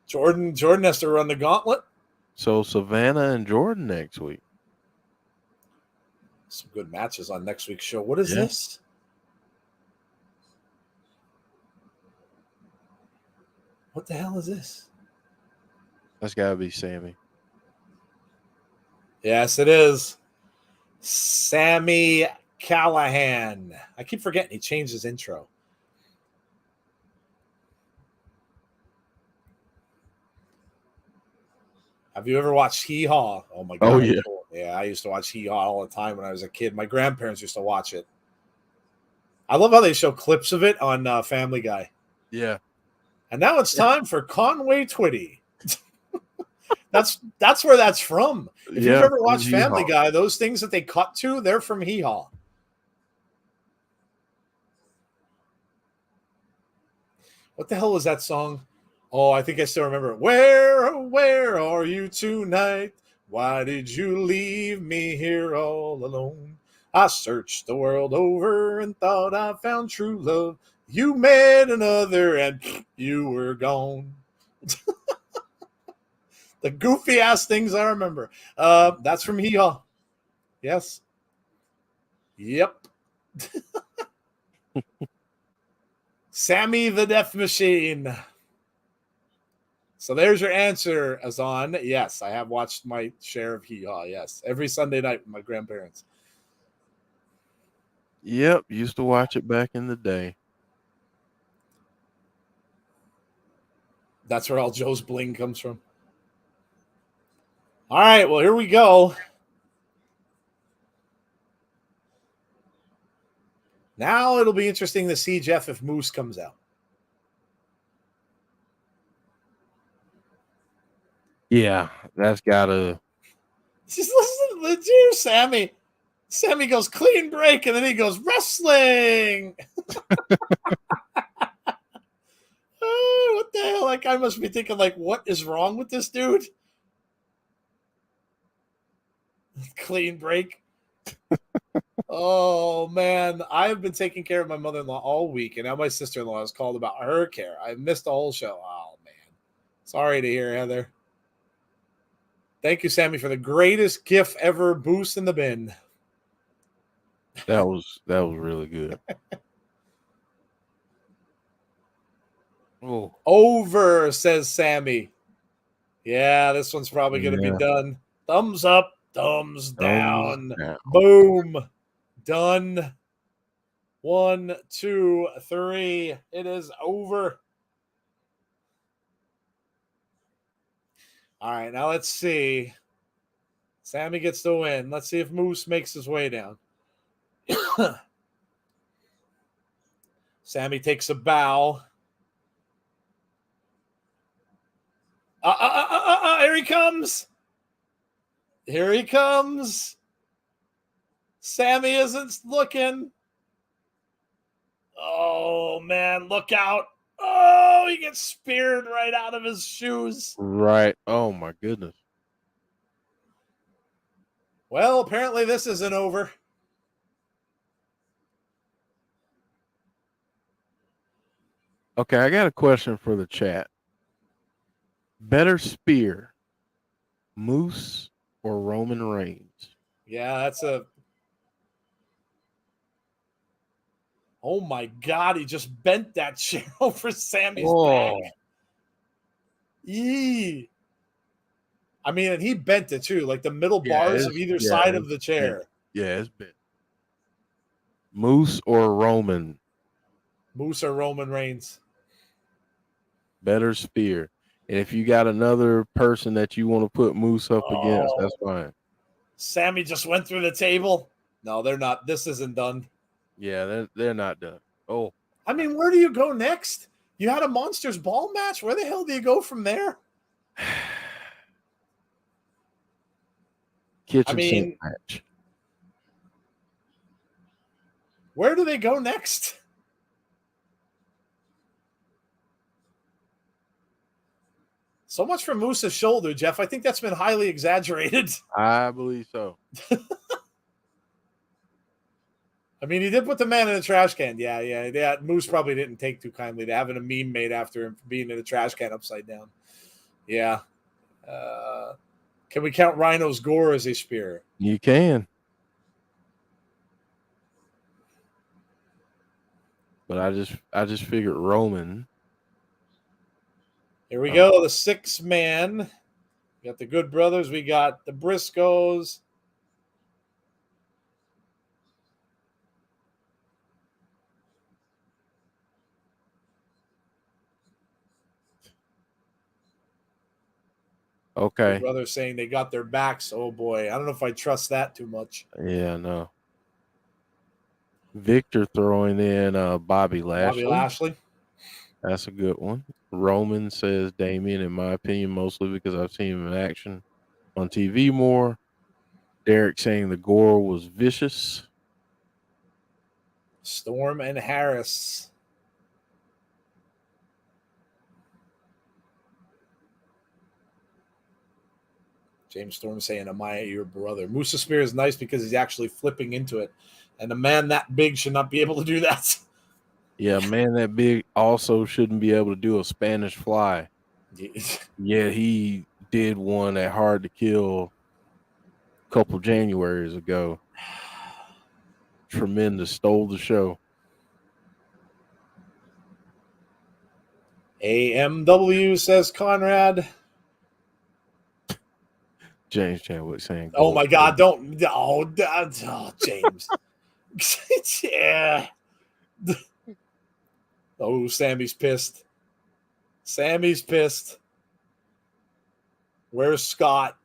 Jordan has to run the gauntlet. So Savannah and Jordan next week. Some good matches on next week's show. What is this? What the hell is this? That's got to be Sammy. Yes, it is. Sammy Callahan. I keep forgetting he changed his intro. Have you ever watched Hee Haw? Oh, my God. Oh, yeah. Yeah, I used to watch Hee Haw all the time when I was a kid. My grandparents used to watch it. I love how they show clips of it on Family Guy. Yeah. And now it's time for Conway Twitty. That's where that's from. If you've ever watched Family Guy, those things that they cut to, they're from Hee Haw. What the hell was that song? Oh, I think I still remember it. Where are you tonight? Why did you leave me here all alone? I searched the world over and thought I found true love. You met another and you were gone. The goofy ass things I remember. That's from Hee Haw. Yes. Yep. Sammy the Death Machine. So there's your answer, Azan. Yes, I have watched my share of Hee Haw. Yes, every Sunday night with my grandparents. Yep, used to watch it back in the day. That's where all Joe's bling comes from. All right, well, here we go. Now it'll be interesting to see, Jeff, if Moose comes out. Yeah, that's gotta. Just listen to the dear Sammy. Sammy goes clean break, and then he goes wrestling. Oh, what the hell? Like, I must be thinking, like, what is wrong with this dude? Clean break. Oh man, I've been taking care of my mother-in-law all week, and now my sister-in-law has called about her care. I missed the whole show. Oh man, sorry to hear, Heather. Thank you, Sammy, for the greatest GIF ever. Boost in the bin. That was really good. Oh, Over, says Sammy. Yeah, this one's probably going to be done. Thumbs up, thumbs down. Boom. Done. 1, 2, 3. It is over. All right, now let's see. Sammy gets the win. Let's see if Moose makes his way down. Sammy takes a bow. Here he comes. Here he comes. Sammy isn't looking. Oh, man, look out. Oh, he gets speared right out of his shoes. Right. Oh, my goodness. Well, apparently this isn't over. Okay, I got a question for the chat. Better spear, Moose or Roman Reigns? Yeah, that's a... Oh, my God, he just bent that chair over Sammy's back. Yee. I mean, and he bent it too, like the middle bars of either side of the chair. Yeah, it's bent. Moose or Roman? Moose or Roman Reigns? Better spear. And if you got another person that you want to put Moose up against, that's fine. Sammy just went through the table. No, they're not. This isn't done. Yeah, they're not done. Oh. I mean, where do you go next? You had a Monsters Ball match. Where the hell do you go from there? Kitchen sink match. Where do they go next? So much for Moose's shoulder, Jeff. I think that's been highly exaggerated. I believe so. I mean, he did put the man in a trash can. Yeah. Moose probably didn't take too kindly to having a meme made after him for being in a trash can upside down. Yeah. Can we count Rhino's gore as a spear? You can. But I just figured Roman. Here we go. The 6-man. We got the Good Brothers. We got the Briscoes. Okay. Good Brothers saying they got their backs. Oh boy, I don't know if I trust that too much. Yeah, no. Victor throwing in Bobby Lashley. That's a good one. Roman says Damien, in my opinion, mostly because I've seen him in action on TV more. Derek saying the gore was vicious. Storm and Harris. James Storm saying, Amaya, your brother. Musa Spear is nice because he's actually flipping into it. And a man that big should not be able to do that. Yeah, man that big also shouldn't be able to do a Spanish fly. Yeah, he did one at Hard to Kill a couple Januaries ago. Tremendous, stole the show. AMW, says Conrad. James Chadwick saying, Oh my God, don't. James. Yeah. Oh, Sammy's pissed. Sammy's pissed. Where's Scott?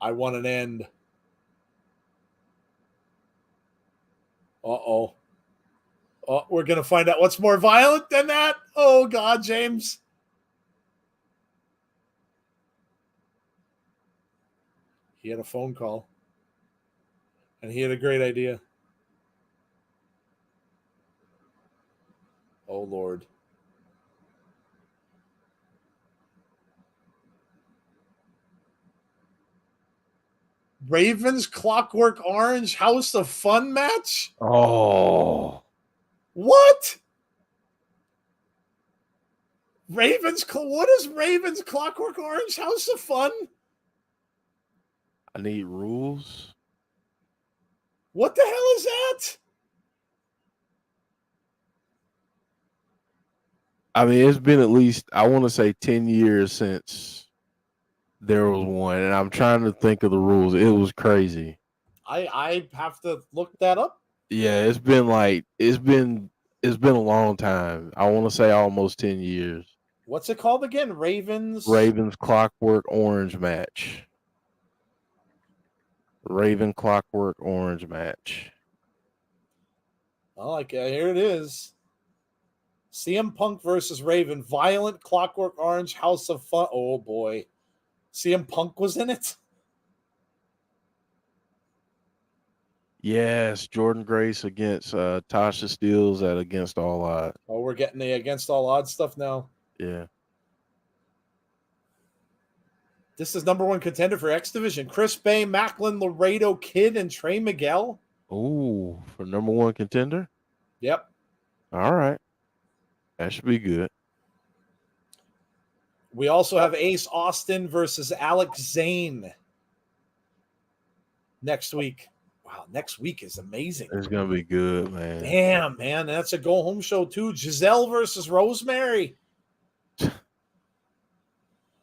I want an end. Uh-oh. Oh, we're going to find out what's more violent than that. Oh, God, James. He had a phone call. And he had a great idea. Oh, Lord. Ravens Clockwork Orange House of Fun match? Oh. What? What is Ravens Clockwork Orange House of Fun? I need rules. What the hell is that? I mean, it's been at least, I want to say 10 years since there was one, and I'm trying to think of the rules. It was crazy. I have to look that up. Yeah, it's been a long time. I want to say almost 10 years. What's it called again? Ravens Clockwork Orange match. Raven Clockwork Orange match. Oh, here it is. CM Punk versus Raven. Violent Clockwork Orange House of Fun. Oh, boy. CM Punk was in it? Yes, Jordan Grace against Tasha Steelz at Against All Odds. Oh, we're getting the Against All Odds stuff now. Yeah. This is number one contender for X Division. Chris Bay, Macklin, Laredo Kid, and Trey Miguel. Ooh, for number one contender? Yep. All right. That should be good. We also have Ace Austin versus Alex Zane next week. Wow, next week is amazing. It's going to be good, man. Damn, man. That's a go-home show, too. Giselle versus Rosemary.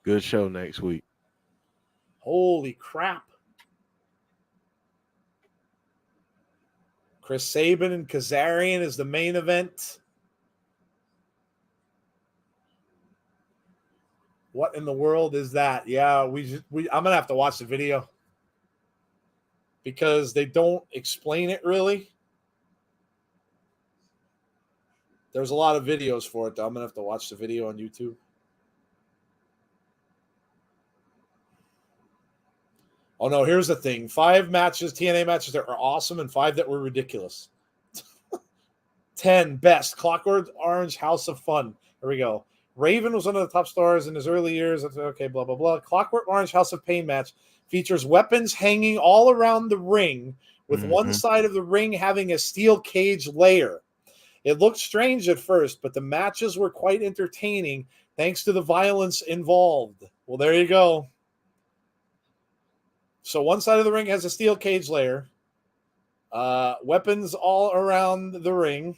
Good show next week. Holy crap. Chris Sabin and Kazarian is the main event. What in the world is that? Yeah, I'm going to have to watch the video because they don't explain it really. There's a lot of videos for it, though. I'm going to have to watch the video on YouTube. Oh, no, here's the thing. 5 matches, TNA matches that are awesome and 5 that were ridiculous. 10 best. Clockwork Orange House of Fun. Here we go. Raven was one of the top stars in his early years. Okay, blah, blah, blah. Clockwork Orange House of Pain match features weapons hanging all around the ring with one side of the ring having a steel cage layer. It looked strange at first, but the matches were quite entertaining thanks to the violence involved. Well, there you go. So one side of the ring has a steel cage layer. Weapons all around the ring.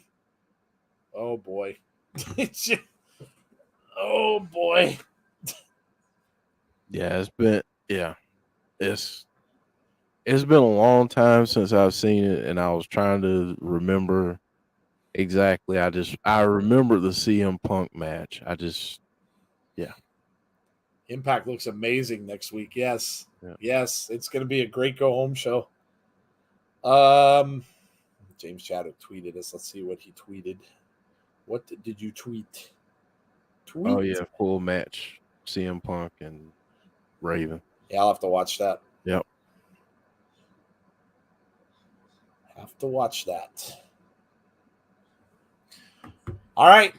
Oh, boy. Oh, boy. Yeah, it's been a long time since I've seen it, and I was trying to remember exactly. I remember the CM Punk match. Impact looks amazing next week. Yes. Yeah. Yes. It's going to be a great go home show. James Chadwick tweeted us. Let's see what he tweeted. What did you tweet? Oh, yeah. Full match. CM Punk and Raven. Yeah, I'll have to watch that. Yep. Have to watch that. All right.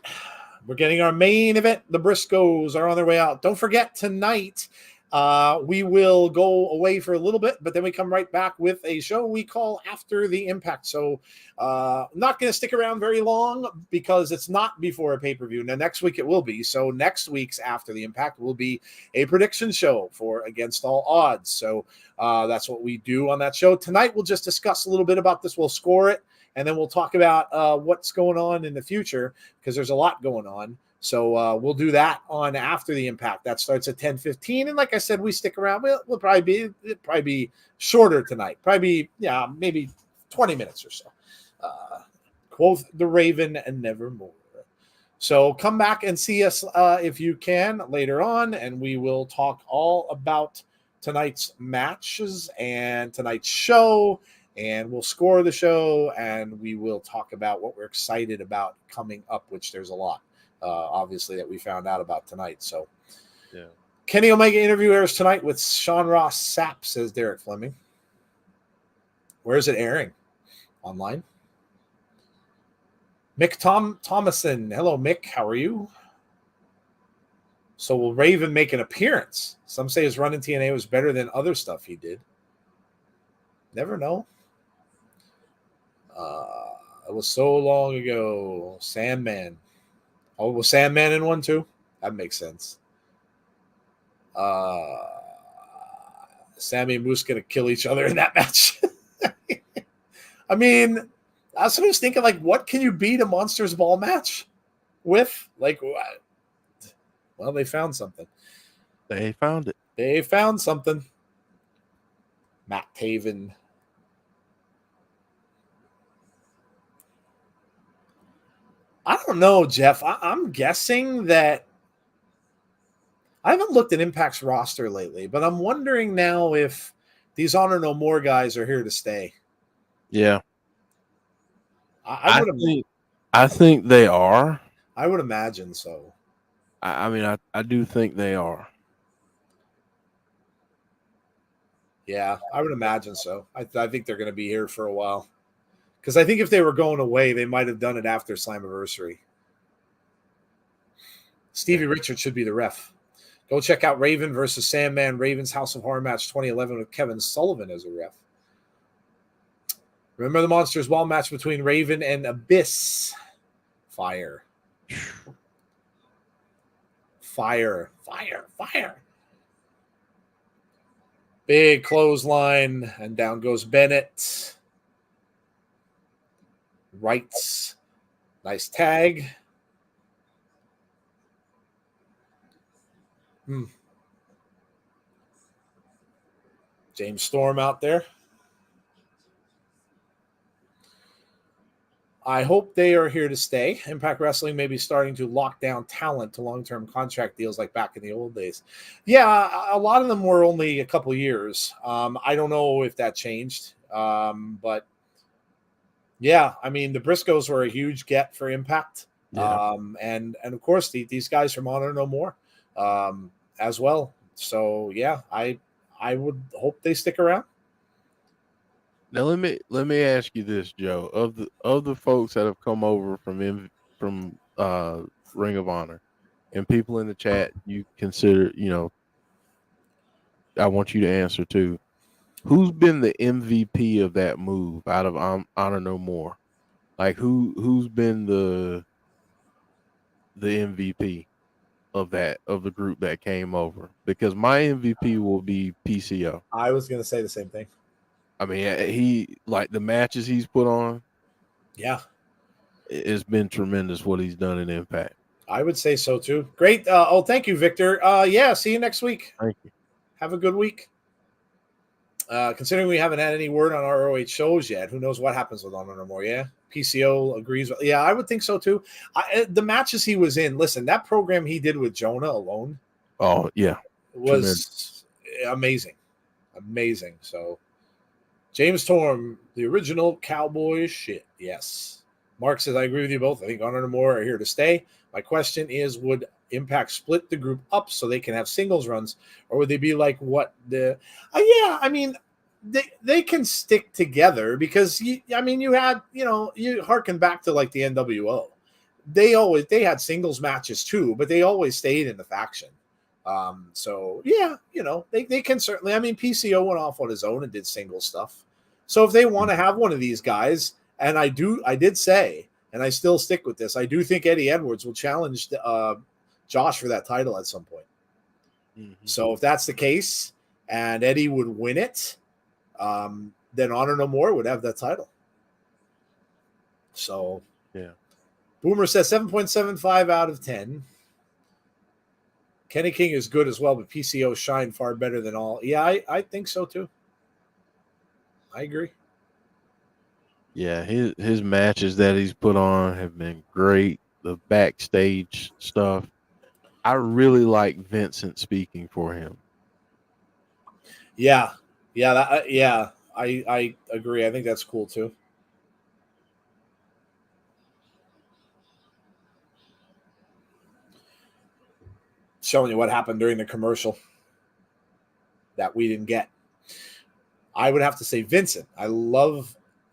We're getting our main event. The Briscoes are on their way out. Don't forget, tonight we will go away for a little bit, but then we come right back with a show we call After the Impact. So I'm not going to stick around very long because it's not before a pay-per-view. Now, next week it will be. So next week's After the Impact will be a prediction show for Against All Odds. So that's what we do on that show. Tonight we'll just discuss a little bit about this. We'll score it. And then we'll talk about what's going on in the future because there's a lot going on. So we'll do that on After the Impact. That starts at 10:15. And like I said, we stick around. We'll probably be shorter tonight. Probably be, maybe 20 minutes or so. Quoth the Raven and nevermore. So come back and see us if you can later on. And we will talk all about tonight's matches and tonight's show. And we'll score the show, and we will talk about what we're excited about coming up, which there's a lot, obviously, that we found out about tonight. So, yeah. Kenny Omega interview airs tonight with Sean Ross Sapp, says Derek Fleming. Where is it airing? Online. Mick Thomason. Hello, Mick. How are you? So will Raven make an appearance? Some say his run in TNA was better than other stuff he did. Never know. It was so long ago. Sandman. Oh, was Sandman in one too? That makes sense. Sammy and Moose gonna kill each other in that match. I mean, I was just thinking, like, what can you beat a Monsters Ball match with? Like, what? Well, they found something. They found it. They found something. Matt Taven. I don't know, Jeff. I'm guessing that I haven't looked at Impact's roster lately, but I'm wondering now if these Honor No More guys are here to stay. Yeah. I think they are. I would imagine so. I do think they are. Yeah, I would imagine so. I think they're going to be here for a while. Because I think if they were going away, they might have done it after Slammiversary. Stevie Richards should be the ref. Go check out Raven versus Sandman, Raven's House of Horror match 2011 with Kevin Sullivan as a ref. Remember the Monsters Ball match between Raven and Abyss? Fire. Fire. Fire. Fire. Big clothesline, and down goes Bennett. Wrights. Nice tag. James Storm out there. I hope they are here to stay. Impact Wrestling may be starting to lock down talent to long-term contract deals like back in the old days. Yeah, a lot of them were only a couple years. I don't know if that changed. But yeah, I mean, the Briscoes were a huge get for Impact. Yeah. And of course, these guys from Honor No More as well. So yeah, I would hope they stick around. Now let me ask you this, Joe. Of the folks that have come over from Ring of Honor, and people in the chat, you consider, I want you to answer too. Who's been the MVP of that move out of Honor No More? Like who's been the MVP of the group that came over? Because my MVP will be PCO. I was going to say the same thing. I mean, he, like, the matches he's put on. Yeah. It's been tremendous what he's done in Impact. I would say so too. Great. Thank you, Victor. Yeah, see you next week. Thank you. Have a good week. Considering we haven't had any word on our ROH shows yet, who knows what happens with Honor No More, yeah? PCO agrees. Yeah, I would think so too. The matches he was in, listen, that program he did with Jonah alone. Oh, yeah. Was amazing. Amazing. So, James Storm, the original cowboy shit. Yes. Mark says, I agree with you both. I think Honor No More are here to stay. My question is, would Impact split the group up so they can have singles runs, or would they be like what the yeah, I mean, they can stick together because you had, you harken back to like the NWO. they had singles matches too, but they always stayed in the faction. So yeah, they can certainly. I mean, PCO went off on his own and did single stuff. So if they want to have one of these guys, and I did say, and I still stick with this, I do think Eddie Edwards will challenge Josh for that title at some point. Mm-hmm. So if that's the case, and Eddie would win it, then Honor No More would have that title. So yeah. Boomer says 7.75 out of 10. Kenny King is good as well, but PCO shine far better than all. Yeah, I think so too. I agree. Yeah, his matches that he's put on have been great. The backstage stuff. I really like Vincent speaking for him. Yeah. I agree. I think that's cool too. Showing you what happened during the commercial that we didn't get. I would have to say Vincent. I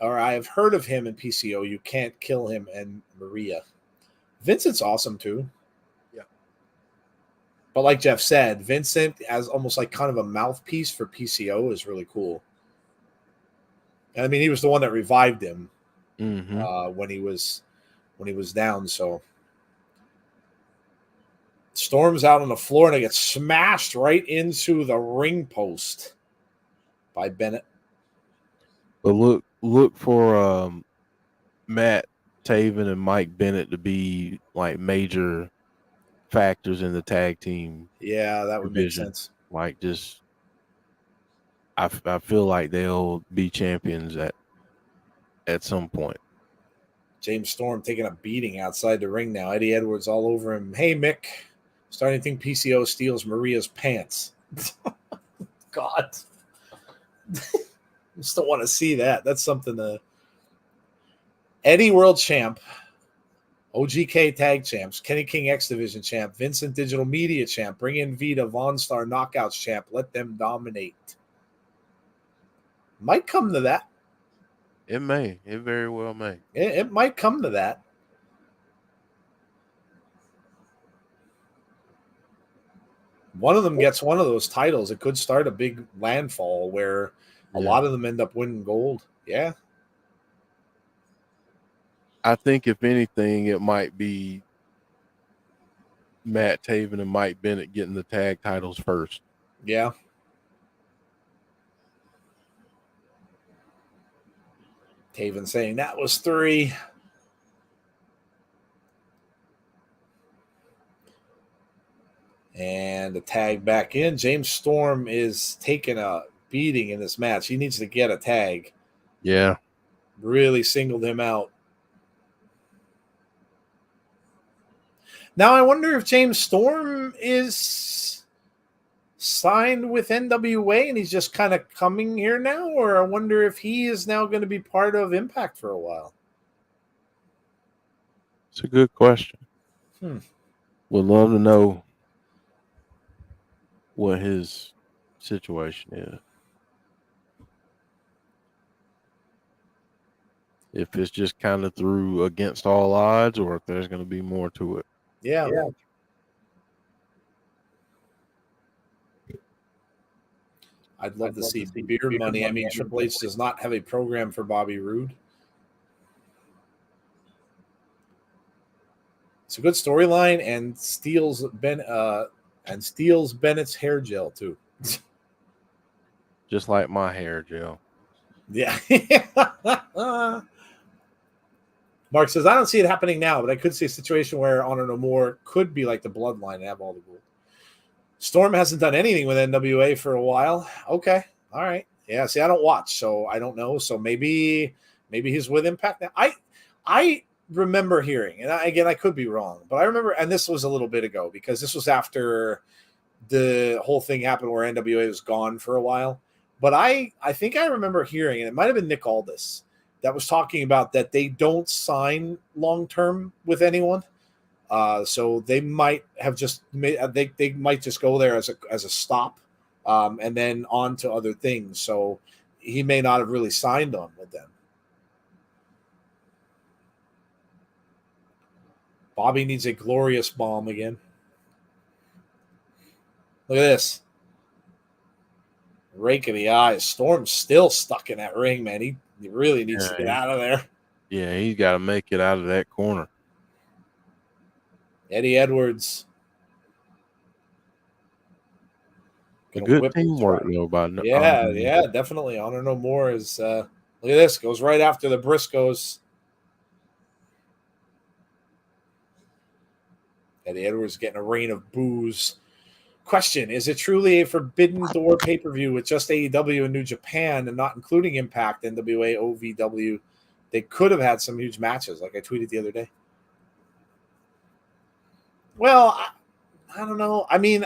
have heard of him in PCO. You Can't Kill Him and Maria. Vincent's awesome too. Yeah. But like Jeff said, Vincent as almost like kind of a mouthpiece for PCO is really cool. I mean, he was the one that revived him when he was down. So Storm's out on the floor and it gets smashed right into the ring post by Bennett. But look for Matt Taven and Mike Bennett to be like major factors in the tag team. Yeah, that would division. make sense. Like just, I feel like they'll be champions at some point. James Storm taking a beating outside the ring now. Eddie Edwards all over him. Hey, Mick. Starting to think PCO steals Maria's pants. God. I still want to see that. That's something to... Eddie World Champ. OGK Tag Champs. Kenny King X Division Champ. Vincent Digital Media Champ. Bring in Vita. Von Star Knockouts Champ. Let them dominate. Might come to that. It may. It very well may. It might come to that. One of them gets one of those titles. It could start a big landfall where a lot of them end up winning gold. Yeah. I think if anything, it might be Matt Taven and Mike Bennett getting the tag titles first. Yeah. Taven saying that was 3. And the tag back in. James Storm is taking a beating in this match. He needs to get a tag. Yeah. Really singled him out. Now, I wonder if James Storm is signed with NWA and he's just kind of coming here now, or I wonder if he is now going to be part of Impact for a while. It's a good question. Would love to know what his situation is. If it's just kind of through against all odds or if there's going to be more to it. Yeah. I'd love to see beer money. I mean, Triple H does not have a program for Bobby Roode. It's a good storyline and steals Bennett's hair gel too. Just like my hair gel. Yeah. Mark says, I don't see it happening now, but I could see a situation where Honor No More could be like the Bloodline and have all the gold. Storm hasn't done anything with NWA for a while. Okay. All right. Yeah. See, I don't watch, so I don't know. So maybe he's with Impact now. I remember hearing, and I could be wrong, but I remember, and this was a little bit ago because this was after the whole thing happened where NWA was gone for a while. But I think I remember hearing, and it might have been Nick Aldis that was talking about that they don't sign long-term with anyone. So they might have just they might just go there as a stop, and then on to other things. So he may not have really signed on with them. Bobby needs a glorious bomb again. Look at this. Rake of the eyes. Storm's still stuck in that ring, man. He really needs to get out of there. Yeah, he's got to make it out of that corner. Eddie Edwards. A good teamwork, though. Yeah, definitely. Honor No More is. Look at this. Goes right after the Briscoes. Eddie Edwards getting a rain of boos. Question: is it truly a Forbidden Door pay-per-view with just AEW and New Japan and not including Impact, NWA, OVW? They could have had some huge matches, like I tweeted the other day. Well, I don't know. I mean,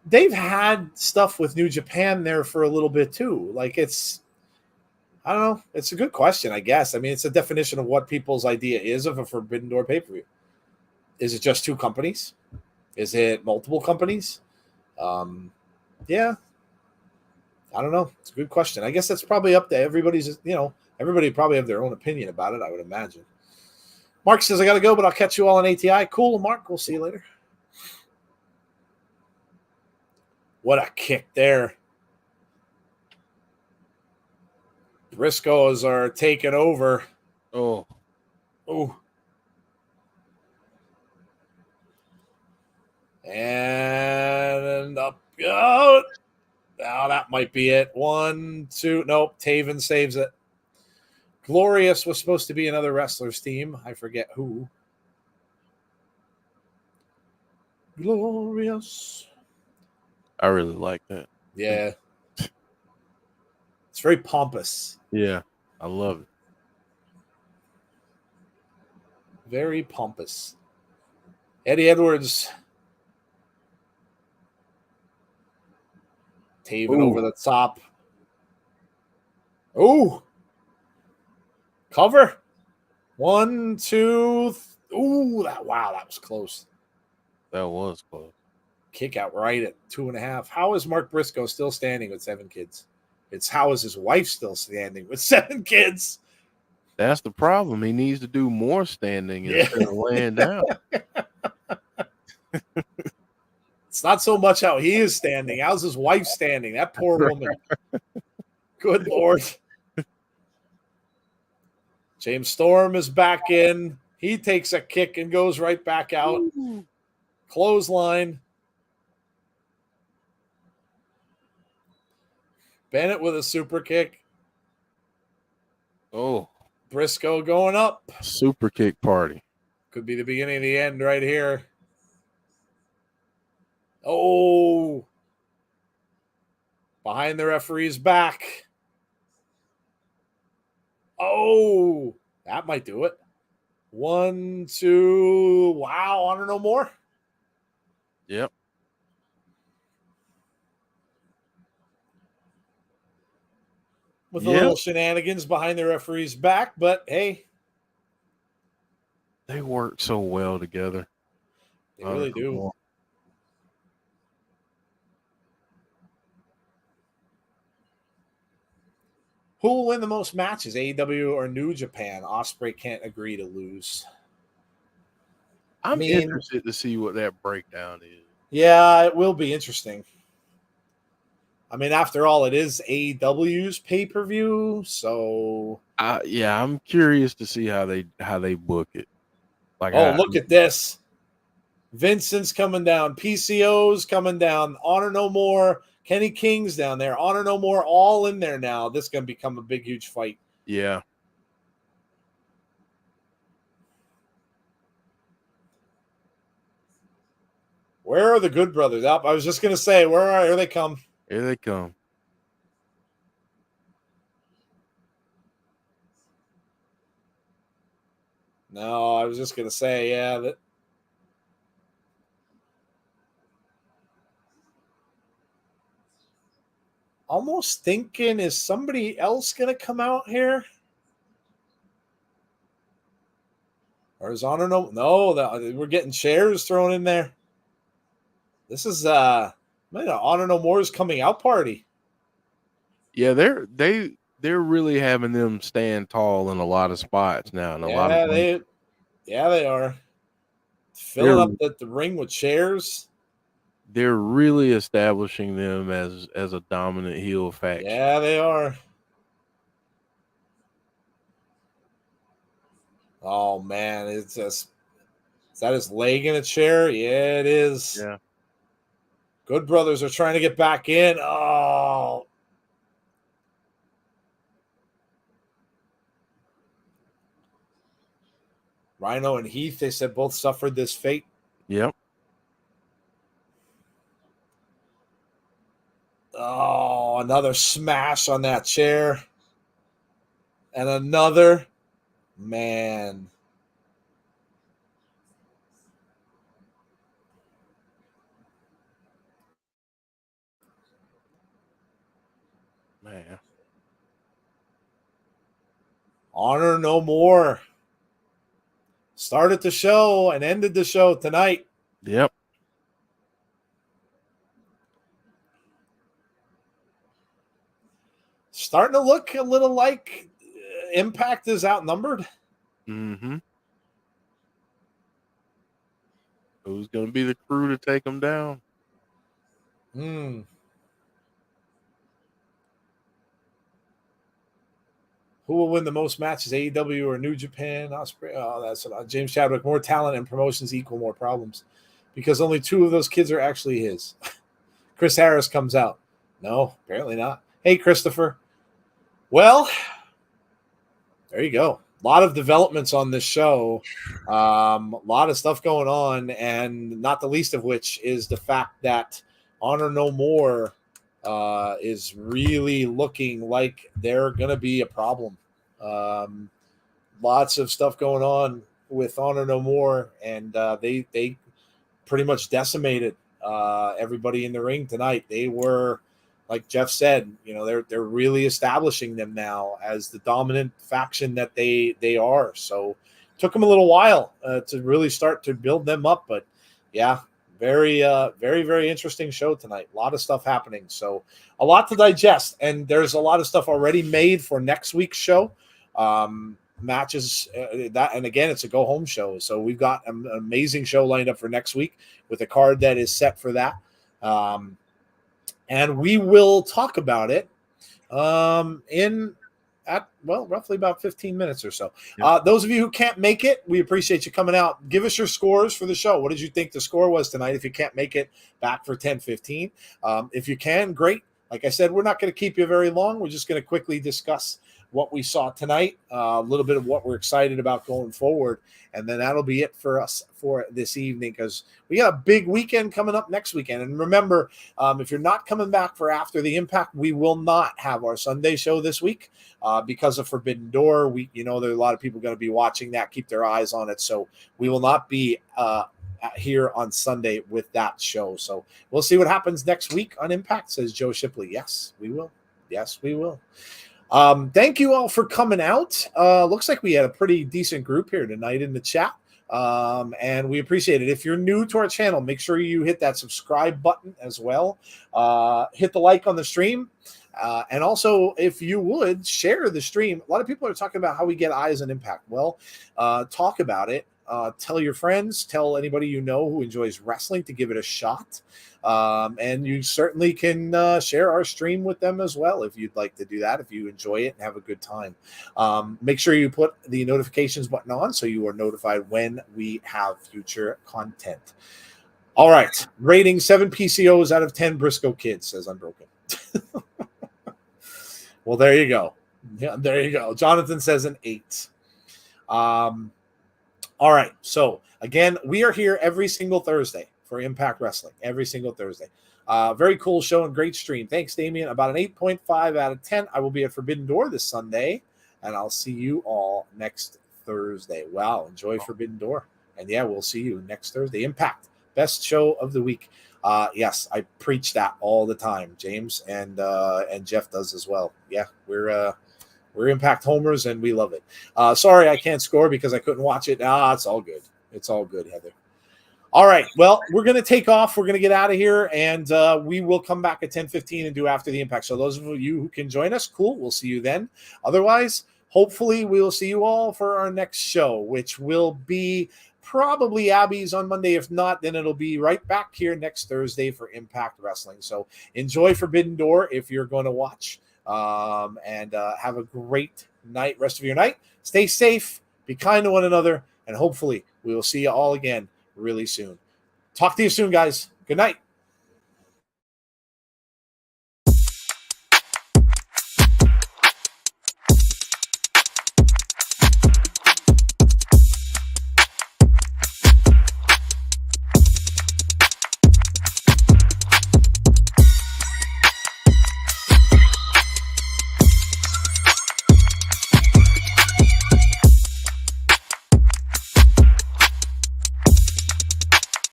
they've had stuff with New Japan there for a little bit too. Like I don't know. It's a good question, I guess. I mean, it's a definition of what people's idea is of a Forbidden Door pay-per-view. Is it just two companies? Is it multiple companies? Yeah. I don't know. It's a good question. I guess that's probably up to everybody's, everybody probably have their own opinion about it, I would imagine. Mark says, I got to go, but I'll catch you all on ATI. Cool, Mark. We'll see you later. What a kick there. Briscoes are taking over. Oh. And up. Oh, that might be it. 1, 2. Nope. Taven saves it. Glorious was supposed to be another wrestler's team. I forget who. Glorious. I really like that. Yeah. It's very pompous. Yeah. I love it. Very pompous. Eddie Edwards. Taven over the top. Oh. Cover. 1, 2. Ooh, that was close. That was close. Kick out right at 2.5. How is Mark Briscoe still standing with 7 kids? It's how is his wife still standing with 7 kids? That's the problem. He needs to do more standing instead of laying down. It's not so much how he is standing. How's his wife standing? That poor woman. Good Lord. James Storm is back in. He takes a kick and goes right back out. Ooh. Clothesline. Bennett with a super kick. Oh. Briscoe going up. Super kick party. Could be the beginning of the end right here. Oh. Behind the referee's back. Oh. That might do it. 1, 2. Wow. Honor No More. Yep. With a little shenanigans behind the referee's back, but hey. They work so well together. They really do. Who will win the most matches, AEW or New Japan? Ospreay can't agree to lose. I'm interested to see what that breakdown is. Yeah, it will be interesting. I mean, after all, it is AEW's pay-per-view, so I'm curious to see how they book it. Look at this. Vincent's coming down, PCO's coming down, Honor No More, Kenny King's down there, Honor No More, all in there now. This is going to become a big, huge fight. Yeah. Where are the Good Brothers? I was just going to say, here they come. Here they come. No, I was just going to say, that. Almost thinking, is somebody else going to come out here? Or is Honor No? No, we're getting chairs thrown in there. This is Honor No More's coming out party. Yeah, they're they're really having them stand tall in a lot of spots now, and a lot of they are they're filling up the ring with chairs. they're really establishing them as a dominant heel faction. Yeah, they are. Oh man, it's just is that his leg in a chair? Yeah, it is. Yeah. Good Brothers are trying to get back in. Oh. Rhino and Heath, they said both suffered this fate. Yep. Oh, another smash on that chair. And another. Man. Man. Honor no more. Started the show and ended the show tonight. Yep. Starting to look a little like Impact is outnumbered. Mm-hmm. Who's going to be the crew to take them down? Who will win the most matches, AEW or New Japan? Osprey. Oh, that's James Chadwick. More talent and promotions equal more problems, because only 2 of those kids are actually his. Chris Harris comes out. No, apparently not. Hey, Christopher. Well, there you go. A lot of developments on this show. A lot of stuff going on, and not the least of which is the fact that Honor No More is really looking like they're going to be a problem. Lots of stuff going on with Honor No More, and they pretty much decimated everybody in the ring tonight. They were, like Jeff said, they're really establishing them now as the dominant faction that they are. So it took them a little while to really start to build them up, but yeah, very, very, very interesting show tonight. A lot of stuff happening. So a lot to digest, and there's a lot of stuff already made for next week's show. Matches and again, it's a go home show. So we've got an amazing show lined up for next week with a card that is set for that. And we will talk about it roughly about 15 minutes or so. Yep. Those of you who can't make it, we appreciate you coming out. Give us your scores for the show. What did you think the score was tonight? If you can't make it, back for 10:15. If you can, great. Like I said, we're not going to keep you very long. We're just going to quickly discuss what we saw tonight, a little bit of what we're excited about going forward, and then that'll be it for us for this evening, because we got a big weekend coming up next weekend. And remember, if you're not coming back for After the Impact, we will not have our Sunday show this week because of Forbidden Door. There are a lot of people going to be watching that, keep their eyes on it. So we will not be here on Sunday with that show. So we'll see what happens next week on Impact, says Joe Shipley. Yes, we will. Yes, we will. Thank you all for coming out. Looks like we had a pretty decent group here tonight in the chat. And we appreciate it. If you're new to our channel, make sure you hit that subscribe button as well. Hit the like on the stream. And also, if you would, share the stream. A lot of people are talking about how we get eyes on Impact. Well, talk about it. Tell your friends, tell anybody you know who enjoys wrestling to give it a shot. And you certainly can share our stream with them as well if you'd like to do that, if you enjoy it and have a good time. Make sure you put the notifications button on so you are notified when we have future content. All right. Rating 7 PCOs out of 10 Briscoe Kids, says Unbroken. Well, there you go. Yeah, there you go. Jonathan says an 8. All right. So, again, we are here every single Thursday for Impact Wrestling. Every single Thursday. Very cool show and great stream. Thanks, Damien. About an 8.5 out of 10. I will be at Forbidden Door this Sunday, and I'll see you all next Thursday. Wow. Enjoy Forbidden Door. And, yeah, we'll see you next Thursday. Impact. Best show of the week. Yes, I preach that all the time, James, and Jeff does as well. Yeah, we're Impact homers, and we love it. Sorry I can't score because I couldn't watch it. It's all good. It's all good, Heather. All right. Well, we're going to take off. We're going to get out of here, and we will come back at 10:15 and do After the Impact. So those of you who can join us, cool. We'll see you then. Otherwise, hopefully we will see you all for our next show, which will be probably Abby's on Monday. If not, then it'll be right back here next Thursday for Impact Wrestling. So enjoy Forbidden Door if you're going to watch, and have a great night, rest of your night. Stay safe, be kind to one another, and hopefully we will see you all again really soon. Talk to you soon, guys. Good night.